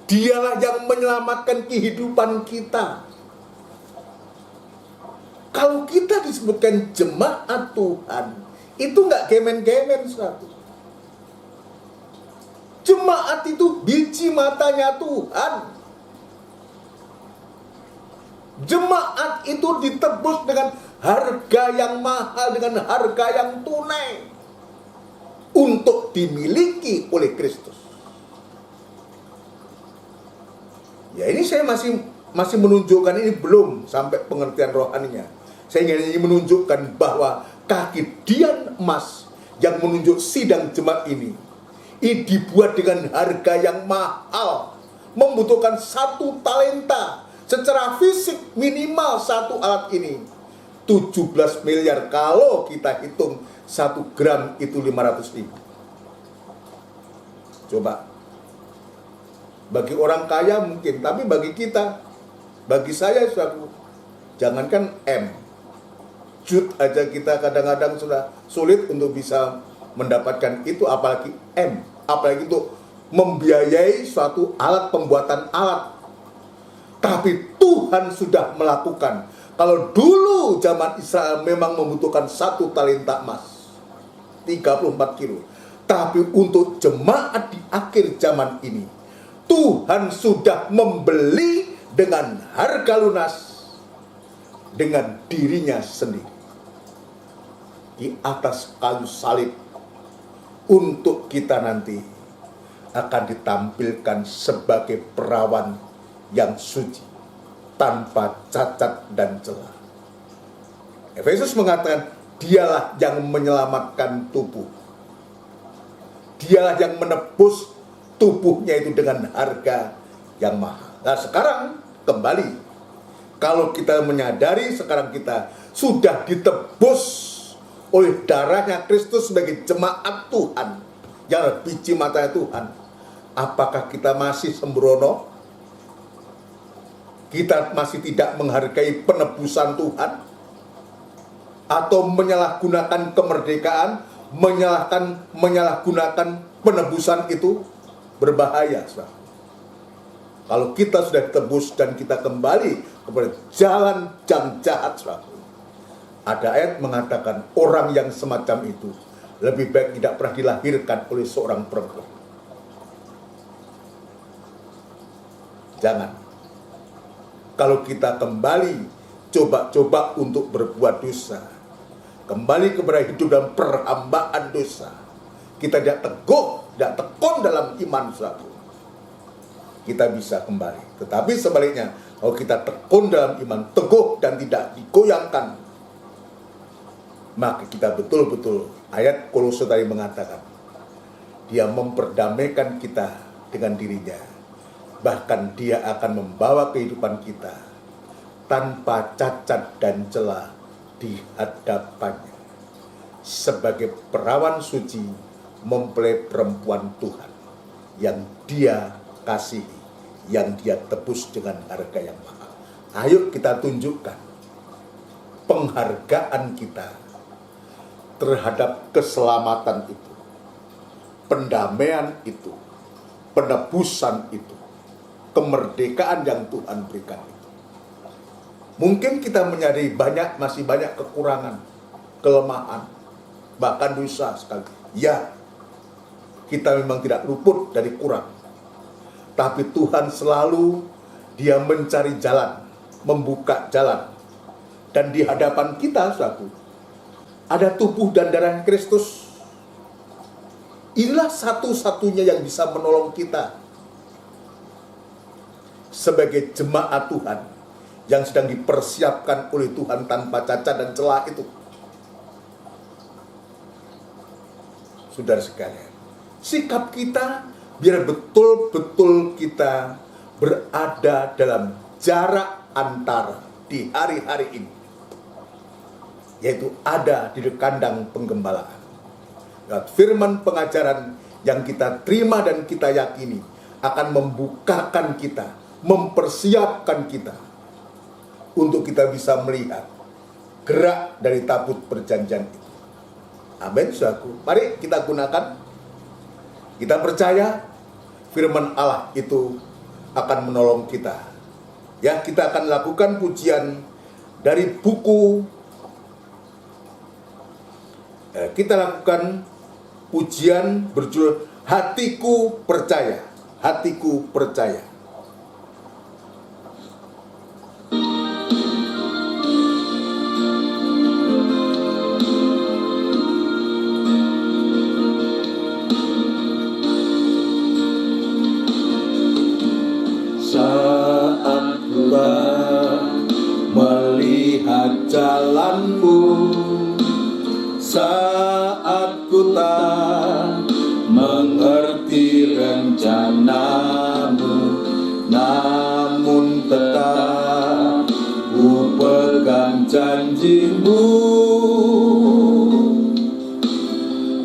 Dialah yang menyelamatkan kehidupan kita. Kalau kita disebutkan jemaat Tuhan, itu nggak gemen-gemen, saudara. Jemaat itu biji matanya Tuhan. Jemaat itu ditebus dengan harga yang mahal, dengan harga yang tunai, untuk dimiliki oleh Kristus. Ya, ini saya masih menunjukkan, ini belum sampai pengertian rohaninya. Saya ingin menunjukkan bahwa kaki dian emas yang menunjuk sidang jemaat ini dibuat dengan harga yang mahal, membutuhkan 1 talenta. Secara fisik minimal 1 alat ini 17 miliar. Kalau kita hitung 1 gram itu 500.000. Coba. Bagi orang kaya mungkin, tapi bagi kita, bagi saya, jangankan M, jut aja kita kadang-kadang sudah sulit untuk bisa mendapatkan itu, apalagi M, apalagi untuk membiayai suatu alat, pembuatan alat. Tapi Tuhan sudah melakukan. Kalau dulu zaman Israel memang membutuhkan 1 talenta emas, 34 kilo. Tapi untuk jemaat di akhir zaman ini, Tuhan sudah membeli dengan harga lunas, dengan dirinya sendiri di atas kayu salib, untuk kita nanti akan ditampilkan sebagai perawan yang suci, tanpa cacat dan celah. Efesus mengatakan, dialah yang menyelamatkan tubuh. Dialah yang menebus tubuhnya itu dengan harga yang mahal. Nah sekarang kembali, kalau kita menyadari sekarang kita sudah ditebus oleh darahnya Kristus sebagai jemaat Tuhan, yang biji mata Tuhan, apakah kita masih sembrono? Kita masih tidak menghargai penebusan Tuhan? Atau menyalahgunakan kemerdekaan, menyalahgunakan penebusan itu? Berbahaya, saudara. Kalau kita sudah ditebus dan kita kembali kepada jalan yang jahat, saudara. Ada ayat mengatakan orang yang semacam itu lebih baik tidak pernah dilahirkan oleh seorang perempuan. Jangan. Kalau kita kembali coba-coba untuk berbuat dosa, kembali kepada hidup dalam perhambaan dosa, kita tidak teguh, tidak tekun dalam iman suatu, kita bisa kembali. Tetapi sebaliknya, kalau kita tekun dalam iman, teguh dan tidak digoyangkan, maka kita betul-betul, ayat Kolose tadi mengatakan, dia memperdamaikan kita dengan dirinya. Bahkan dia akan membawa kehidupan kita tanpa cacat dan celah di hadapannya. Sebagai perawan suci mempelai perempuan Tuhan yang dia kasihi, yang dia tebus dengan harga yang mahal. Ayo kita tunjukkan penghargaan kita terhadap keselamatan itu, pendamaian itu, penebusan itu, kemerdekaan yang Tuhan berikan itu. Mungkin kita menyadari masih banyak kekurangan, kelemahan, bahkan dosa sekali. Ya, kita memang tidak luput dari kurang. Tapi Tuhan selalu dia mencari jalan, membuka jalan. Dan di hadapan kita ada tubuh dan darah Kristus. Inilah satu-satunya yang bisa menolong kita sebagai jemaat Tuhan yang sedang dipersiapkan oleh Tuhan tanpa cacat dan celah itu. Saudara sekalian, sikap kita biar betul-betul kita berada dalam jarak antara di hari-hari ini, yaitu ada di kandang penggembalaan. Lewat firman pengajaran yang kita terima dan kita yakini akan membukakan kita, mempersiapkan kita untuk kita bisa melihat gerak dari tabut perjanjian itu. Amin, saudaraku. Mari kita gunakan. Kita percaya firman Allah itu akan menolong kita. Ya, kita akan lakukan pujian dari buku. Kita lakukan pujian berjudul Hatiku Percaya. Hatiku Percaya. Saat ku melihat jalanmu, saat ku tak mengerti rencanamu, namun tetap ku pegang janjimu.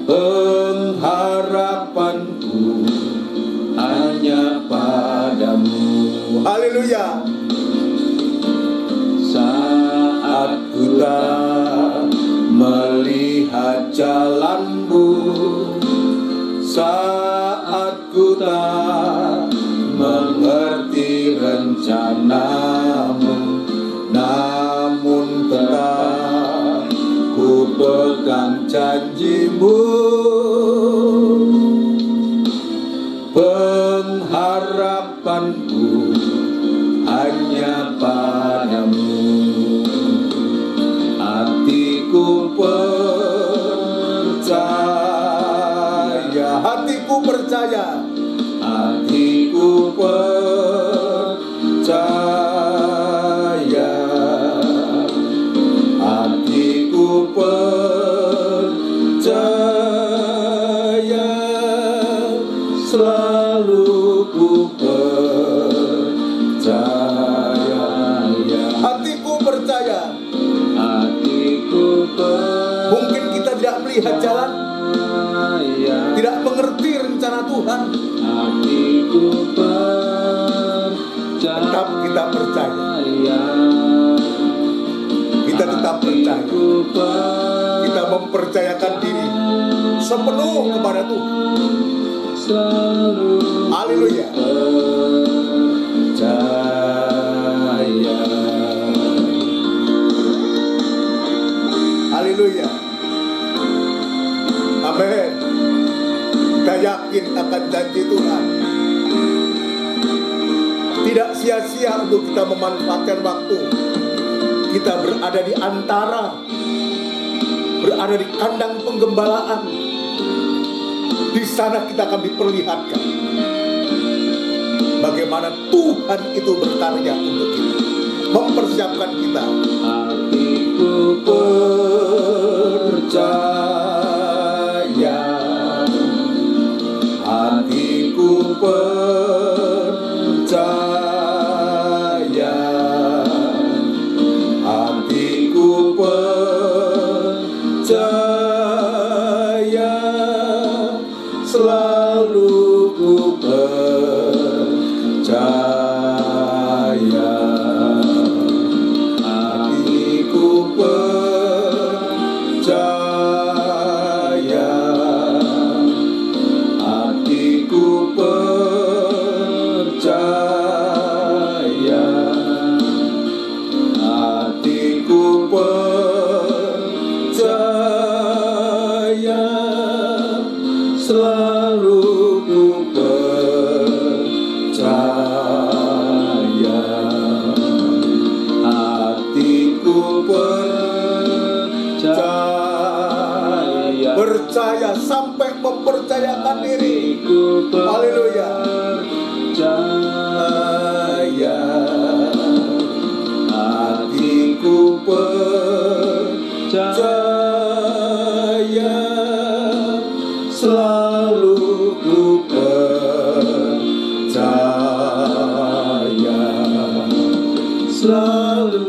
Pengharapanku hanya padamu. Haleluya. Saat ku tak melihat jalanmu, saat ku tak mengerti rencanamu, namun tetap ku pegang janjimu. Pengharapanku hanya padamu. Hatiku percaya, Hatiku percaya melihat jalan, tidak mengerti rencana Tuhan, tetap kita percaya. Kita tetap percaya. Kita mempercayakan diri sepenuh kepada Tuhan. Haleluya. Haleluya. Amin. Kita yakin akan janji Tuhan. Tidak sia-sia untuk kita memanfaatkan waktu. Kita berada di antara, berada di kandang penggembalaan. Di sana kita akan diperlihatkan bagaimana Tuhan itu berkarya untuk kita, mempersiapkan kita. Hatiku percaya, hatiku percaya, hatiku percaya, selalu ku percaya. Hatiku percaya, hatiku percaya, hatiku percaya, selalu ku percaya. Hatiku percaya, percaya sampai mempercayakan diri. Haleluya. Percaya, hatiku percaya, selalu ku percaya, selalu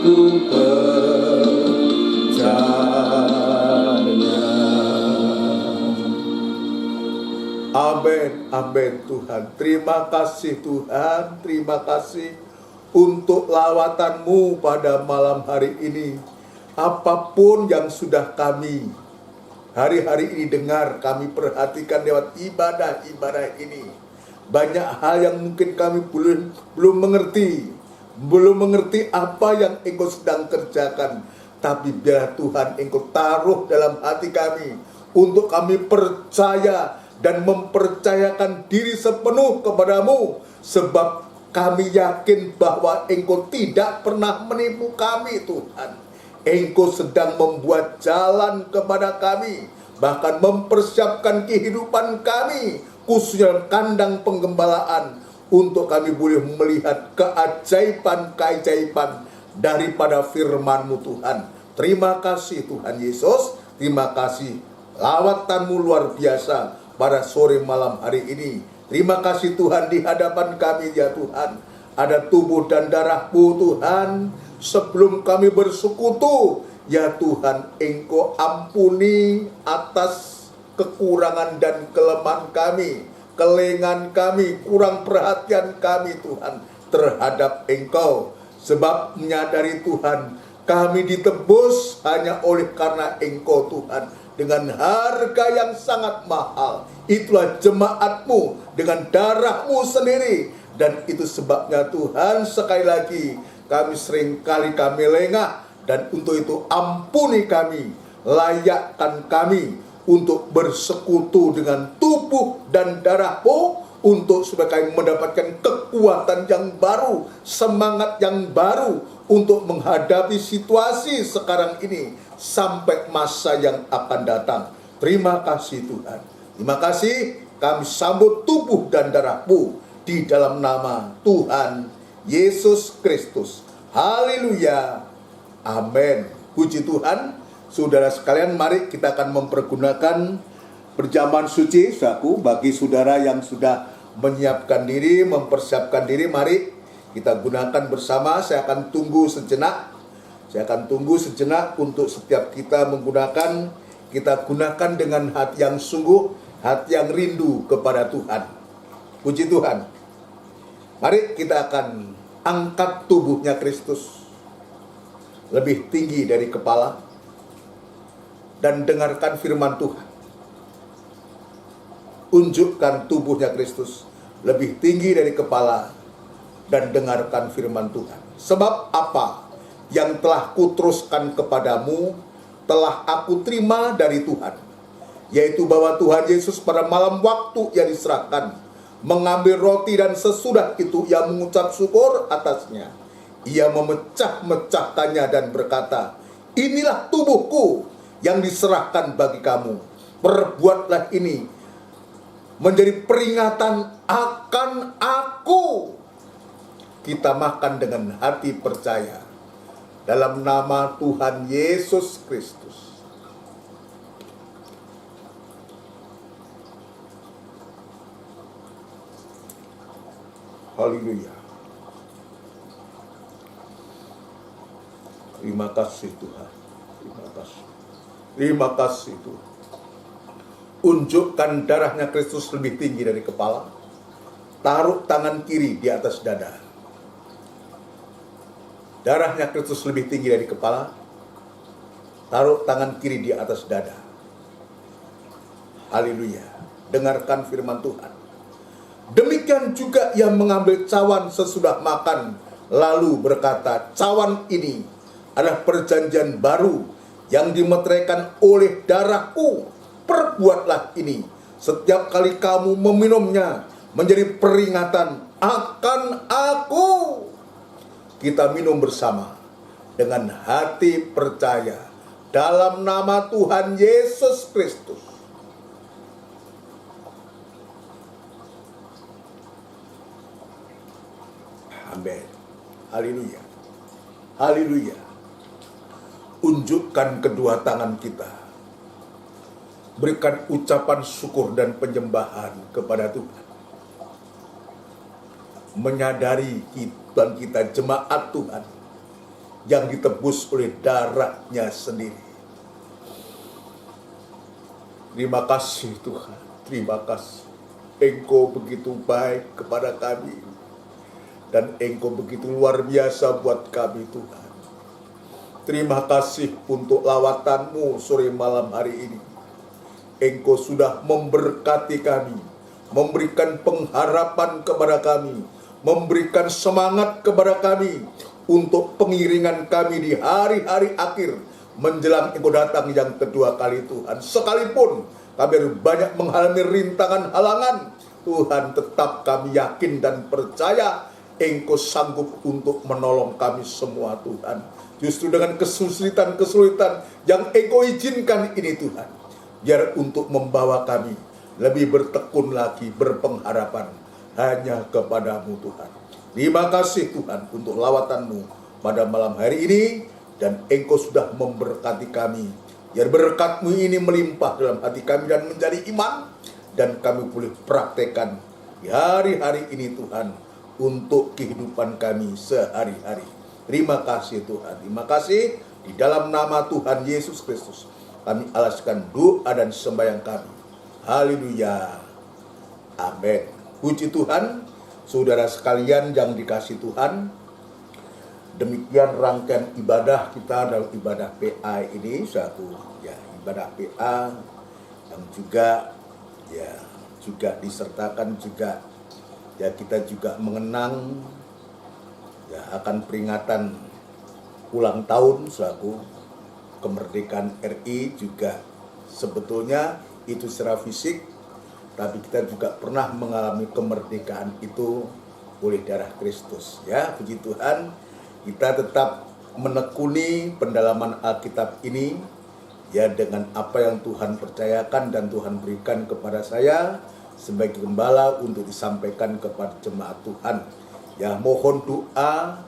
ku percaya. Amin, amin Tuhan. Terima kasih Tuhan, terima kasih untuk lawatanmu pada malam hari ini. Apapun yang sudah kami hari-hari ini dengar, kami perhatikan lewat ibadah-ibadah ini. Banyak hal yang mungkin kami belum mengerti apa yang Engkau sedang kerjakan. Tapi biar Tuhan Engkau taruh dalam hati kami untuk kami percaya dan mempercayakan diri sepenuh kepadamu. Sebab kami yakin bahwa Engkau tidak pernah menipu kami Tuhan. Engkau sedang membuat jalan kepada kami, bahkan mempersiapkan kehidupan kami, khususnya dalam kandang penggembalaan, untuk kami boleh melihat keajaiban-keajaiban daripada firman-Mu Tuhan. Terima kasih Tuhan Yesus, terima kasih lawatan-Mu luar biasa pada sore malam hari ini. Terima kasih Tuhan, di hadapan kami ya Tuhan ada tubuh dan darah-Mu Tuhan. Sebelum kami bersekutu, ya Tuhan, Engkau ampuni atas kekurangan dan kelemahan kami, kelengan kami, kurang perhatian kami Tuhan terhadap Engkau. Sebab menyadari Tuhan, kami ditebus hanya oleh karena Engkau Tuhan, dengan harga yang sangat mahal. Itulah jemaat-Mu dengan darah-Mu sendiri. Dan itu sebabnya Tuhan, sekali lagi kami seringkali kami lengah, dan untuk itu ampuni kami, layakkan kami untuk bersekutu dengan tubuh dan darah-Mu, untuk supaya kami mendapatkan kekuatan yang baru, semangat yang baru untuk menghadapi situasi sekarang ini sampai masa yang akan datang. Terima kasih Tuhan. Terima kasih, kami sambut tubuh dan darah-Mu di dalam nama Tuhan Yesus Kristus. Haleluya. Amin. Puji Tuhan. Saudara sekalian, mari kita akan mempergunakan perjamuan suci, saudaraku. Bagi saudara yang sudah menyiapkan diri, mempersiapkan diri, mari kita gunakan bersama. Saya akan tunggu sejenak. Untuk setiap kita menggunakan kita gunakan dengan hati yang sungguh, hati yang rindu kepada Tuhan. Puji Tuhan. Mari kita akan angkat tubuhnya Kristus lebih tinggi dari kepala dan dengarkan firman Tuhan. Unjukkan tubuhnya Kristus lebih tinggi dari kepala dan dengarkan firman Tuhan. Sebab apa yang telah kuteruskan kepadamu telah aku terima dari Tuhan, yaitu bahwa Tuhan Yesus pada malam waktu ia diserahkan mengambil roti, dan sesudah itu ia mengucap syukur atasnya. Ia memecah-mecahkannya dan berkata, inilah tubuhku yang diserahkan bagi kamu. Perbuatlah ini menjadi peringatan akan aku. Kita makan dengan hati percaya dalam nama Tuhan Yesus Kristus. Haleluya. Terima kasih Tuhan. Terima kasih. Terima kasih Tuhan. Unjukkan darahnya Kristus lebih tinggi dari kepala. Taruh tangan kiri di atas dada. Darahnya Kristus lebih tinggi dari kepala. Taruh tangan kiri di atas dada. Haleluya. Dengarkan firman Tuhan. Demikian juga ia mengambil cawan sesudah makan, lalu berkata, cawan ini adalah perjanjian baru yang dimeteraikan oleh darahku. Perbuatlah ini setiap kali kamu meminumnya menjadi peringatan akan aku. Kita minum bersama dengan hati percaya dalam nama Tuhan Yesus Kristus. Amin. Haleluya. Haleluya. Unjukkan kedua tangan kita. Berikan ucapan syukur dan penyembahan kepada Tuhan. Menyadari kita jemaat Tuhan yang ditebus oleh darahnya sendiri. Terima kasih Tuhan. Terima kasih. Engkau begitu baik kepada kami. Dan Engkau begitu luar biasa buat kami Tuhan. Terima kasih untuk lawatan-Mu sore malam hari ini. Engkau sudah memberkati kami, memberikan pengharapan kepada kami, memberikan semangat kepada kami untuk pengiringan kami di hari-hari akhir menjelang Engkau datang yang kedua kali Tuhan. Sekalipun kami banyak mengalami rintangan halangan, Tuhan tetap kami yakin dan percaya Engkau sanggup untuk menolong kami semua Tuhan. Justru dengan kesulitan-kesulitan yang Engkau izinkan ini Tuhan, biar untuk membawa kami lebih bertekun lagi, berpengharapan hanya kepadamu Tuhan. Terima kasih Tuhan untuk lawatan-Mu pada malam hari ini, dan Engkau sudah memberkati kami. Biar berkat-Mu ini melimpah dalam hati kami dan menjadi iman, dan kami boleh praktekkan di hari-hari ini Tuhan, untuk kehidupan kami sehari-hari. Terima kasih Tuhan. Terima kasih di dalam nama Tuhan Yesus Kristus. Kami alaskan doa dan sembahyang kami. Haleluya. Amin. Puji Tuhan. Saudara sekalian yang dikasih Tuhan. Demikian rangkaian ibadah kita dalam ibadah PA ini. Satu ibadah PA yang juga disertakan juga kita juga mengenang akan peringatan ulang tahun selaku kemerdekaan RI juga. Sebetulnya itu secara fisik, tapi kita juga pernah mengalami kemerdekaan itu oleh darah Kristus. Ya, puji Tuhan, kita tetap menekuni pendalaman Alkitab ini ya, dengan apa yang Tuhan percayakan dan Tuhan berikan kepada saya sebagai gembala untuk disampaikan kepada jemaat Tuhan. Ya, mohon doa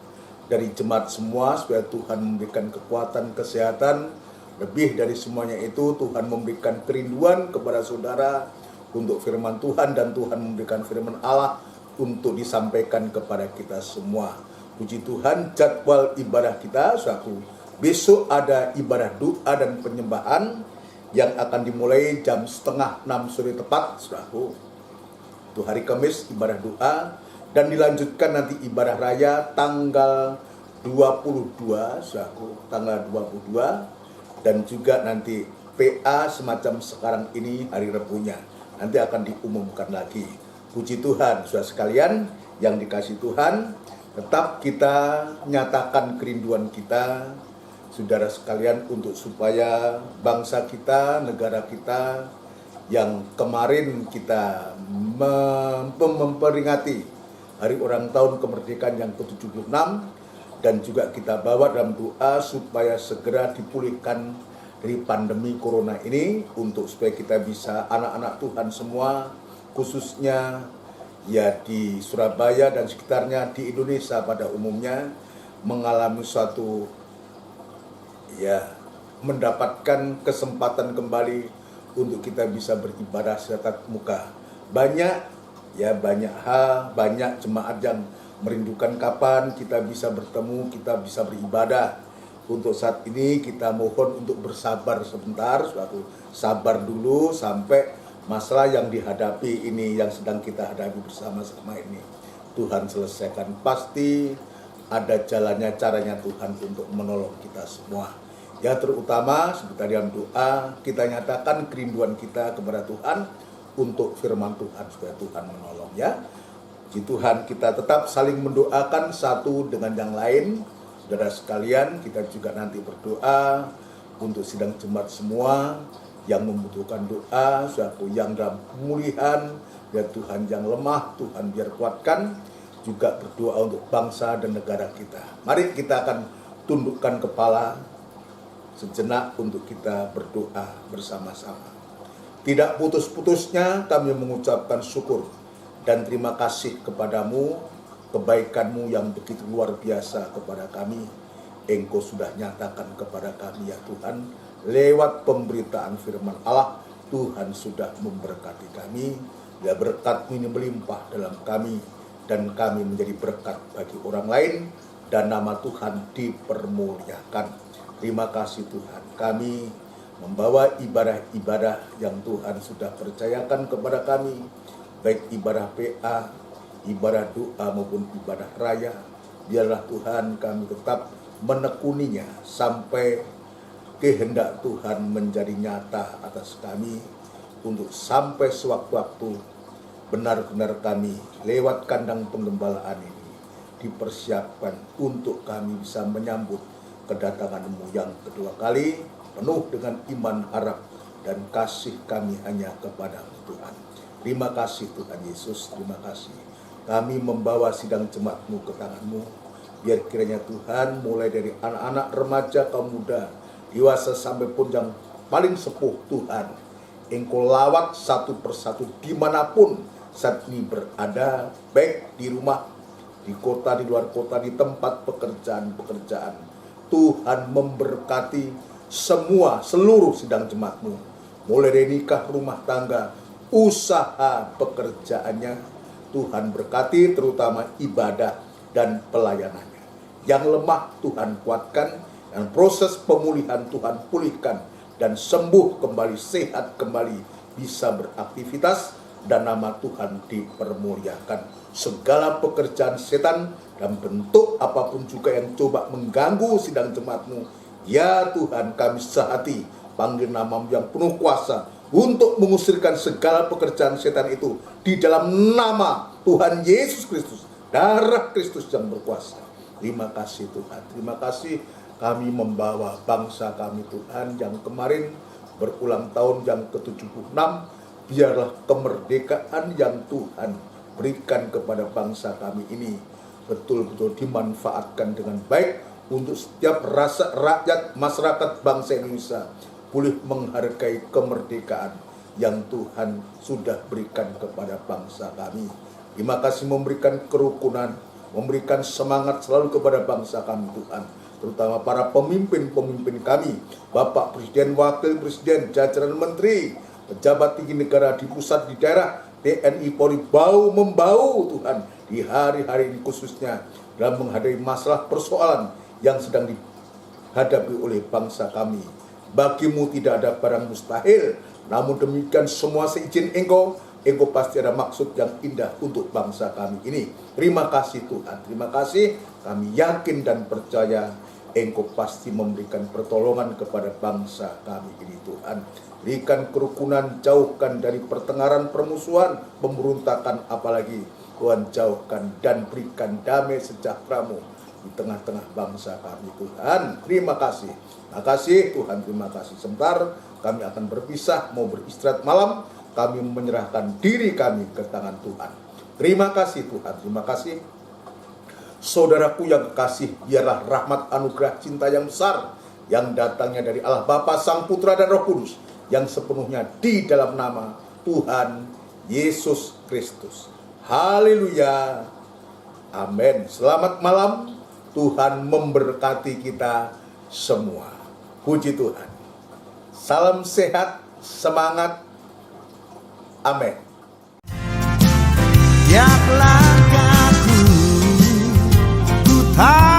dari jemaat semua supaya Tuhan memberikan kekuatan, kesehatan. Lebih dari semuanya itu, Tuhan memberikan kerinduan kepada saudara untuk firman Tuhan, dan Tuhan memberikan firman Allah untuk disampaikan kepada kita semua. Puji Tuhan, jadwal ibadah kita suatu besok ada ibadah doa dan penyembahan yang akan dimulai jam 5:30 sore tepat, saudaraku. Itu hari Kamis ibadah doa, dan dilanjutkan nanti ibadah raya tanggal 22, saudaraku, tanggal 22, dan juga nanti PA semacam sekarang ini hari Rebunya. Nanti akan diumumkan lagi. Puji Tuhan, saudara sekalian yang dikasihi Tuhan, tetap kita nyatakan kerinduan kita, saudara sekalian, untuk supaya bangsa kita, negara kita yang kemarin kita memperingati hari ulang tahun kemerdekaan yang ke-76, dan juga kita bawa dalam doa supaya segera dipulihkan dari pandemi corona ini, untuk supaya kita bisa, anak-anak Tuhan semua, khususnya ya di Surabaya dan sekitarnya, di Indonesia pada umumnya, mengalami suatu mendapatkan kesempatan kembali untuk kita bisa beribadah secara tatap muka. Banyak hal, banyak jemaat yang merindukan kapan kita bisa bertemu, kita bisa beribadah. Untuk saat ini kita mohon untuk bersabar sebentar, suatu sabar dulu sampai masalah yang dihadapi ini, yang sedang kita hadapi bersama-sama ini, Tuhan selesaikan. Pasti ada jalannya, caranya Tuhan untuk menolong kita semua. Ya, terutama seperti dalam doa kita nyatakan kerinduan kita kepada Tuhan untuk firman Tuhan, supaya Tuhan menolong, ya. Puji Tuhan, kita tetap saling mendoakan satu dengan yang lain. Saudara sekalian, kita juga nanti berdoa untuk sidang jemaat semua yang membutuhkan doa, suatu yang dalam pemulihan, ya Tuhan, yang lemah, Tuhan biar kuatkan. Juga berdoa untuk bangsa dan negara kita. Mari kita akan tundukkan kepala sejenak untuk kita berdoa bersama-sama. Tidak putus-putusnya kami mengucapkan syukur dan terima kasih kepadamu, kebaikanmu yang begitu luar biasa kepada kami. Engkau sudah nyatakan kepada kami, ya Tuhan, lewat pemberitaan firman Allah, Tuhan sudah memberkati kami. Ya, berkat-Mu ini melimpah dalam kami, dan kami menjadi berkat bagi orang lain, dan nama Tuhan dipermuliakan. Terima kasih Tuhan, kami membawa ibadah-ibadah yang Tuhan sudah percayakan kepada kami, baik ibadah PA, ibadah doa maupun ibadah raya. Biarlah Tuhan kami tetap menekuninya sampai kehendak Tuhan menjadi nyata atas kami, untuk sampai sewaktu-waktu benar-benar kami lewat kandang penggembalaan ini dipersiapkan untuk kami bisa menyambut kedatangan-Mu yang kedua kali, penuh dengan iman, harap, dan kasih kami hanya kepada-Mu Tuhan. Terima kasih Tuhan Yesus, terima kasih. Kami membawa sidang jemaat-Mu ke tangan-Mu. Biar kiranya Tuhan, mulai dari anak-anak, remaja, kaum muda, dewasa sampai pun yang paling sepuh, Tuhan, Engkau lawat satu persatu dimanapun saat ini berada, baik di rumah, di kota, di luar kota, di tempat pekerjaan. Tuhan memberkati seluruh sidang jemaat-Mu, mulai dari nikah, rumah tangga, usaha, pekerjaannya. Tuhan berkati terutama ibadah dan pelayanannya. Yang lemah Tuhan kuatkan, dan proses pemulihan Tuhan pulihkan, dan sembuh kembali, sehat kembali, bisa beraktivitas, dan nama Tuhan dipermuliakan. Segala pekerjaan setan dan bentuk apapun juga yang coba mengganggu sidang jemaat-Mu, ya Tuhan, kami sehati panggil nama-Mu yang penuh kuasa untuk mengusirkan segala pekerjaan setan itu di dalam nama Tuhan Yesus Kristus, darah Kristus yang berkuasa. Terima kasih Tuhan, terima kasih. Kami membawa bangsa kami Tuhan yang kemarin berulang tahun yang ke-76, biarlah kemerdekaan yang Tuhan berikan kepada bangsa kami ini betul-betul dimanfaatkan dengan baik untuk setiap rasa rakyat masyarakat bangsa Indonesia boleh menghargai kemerdekaan yang Tuhan sudah berikan kepada bangsa kami. Terima kasih memberikan kerukunan, memberikan semangat selalu kepada bangsa kami Tuhan, terutama para pemimpin-pemimpin kami, Bapak Presiden, Wakil Presiden, jajaran Menteri, pejabat tinggi negara di pusat, di daerah, TNI, Polri, bau-membau Tuhan di hari-hari ini, khususnya dalam menghadapi masalah persoalan yang sedang dihadapi oleh bangsa kami Bagimu tidak ada barang mustahil. Namun demikian semua seizin Engkau pasti ada maksud yang indah untuk bangsa kami ini. Terima kasih Tuhan, terima kasih. Kami yakin dan percaya Engkau pasti memberikan pertolongan kepada bangsa kami ini Tuhan. Berikan kerukunan, jauhkan dari pertengkaran, permusuhan, pemberontakan, apalagi Tuhan jauhkan dan berikan damai sejahtera-Mu di tengah-tengah bangsa kami Tuhan. Terima kasih. Terima kasih Tuhan, terima kasih. Sebentar kami akan berpisah, mau beristirahat malam. Kami menyerahkan diri kami ke tangan Tuhan. Terima kasih Tuhan, terima kasih. Saudaraku yang kekasih, biarlah rahmat anugerah cinta yang besar yang datangnya dari Allah Bapa, Sang Putra dan Roh Kudus yang sepenuhnya di dalam nama Tuhan Yesus Kristus. Haleluya. Amin. Selamat malam. Tuhan memberkati kita semua. Puji Tuhan. Salam sehat, semangat. Amin. Tiap langkahku ku tahu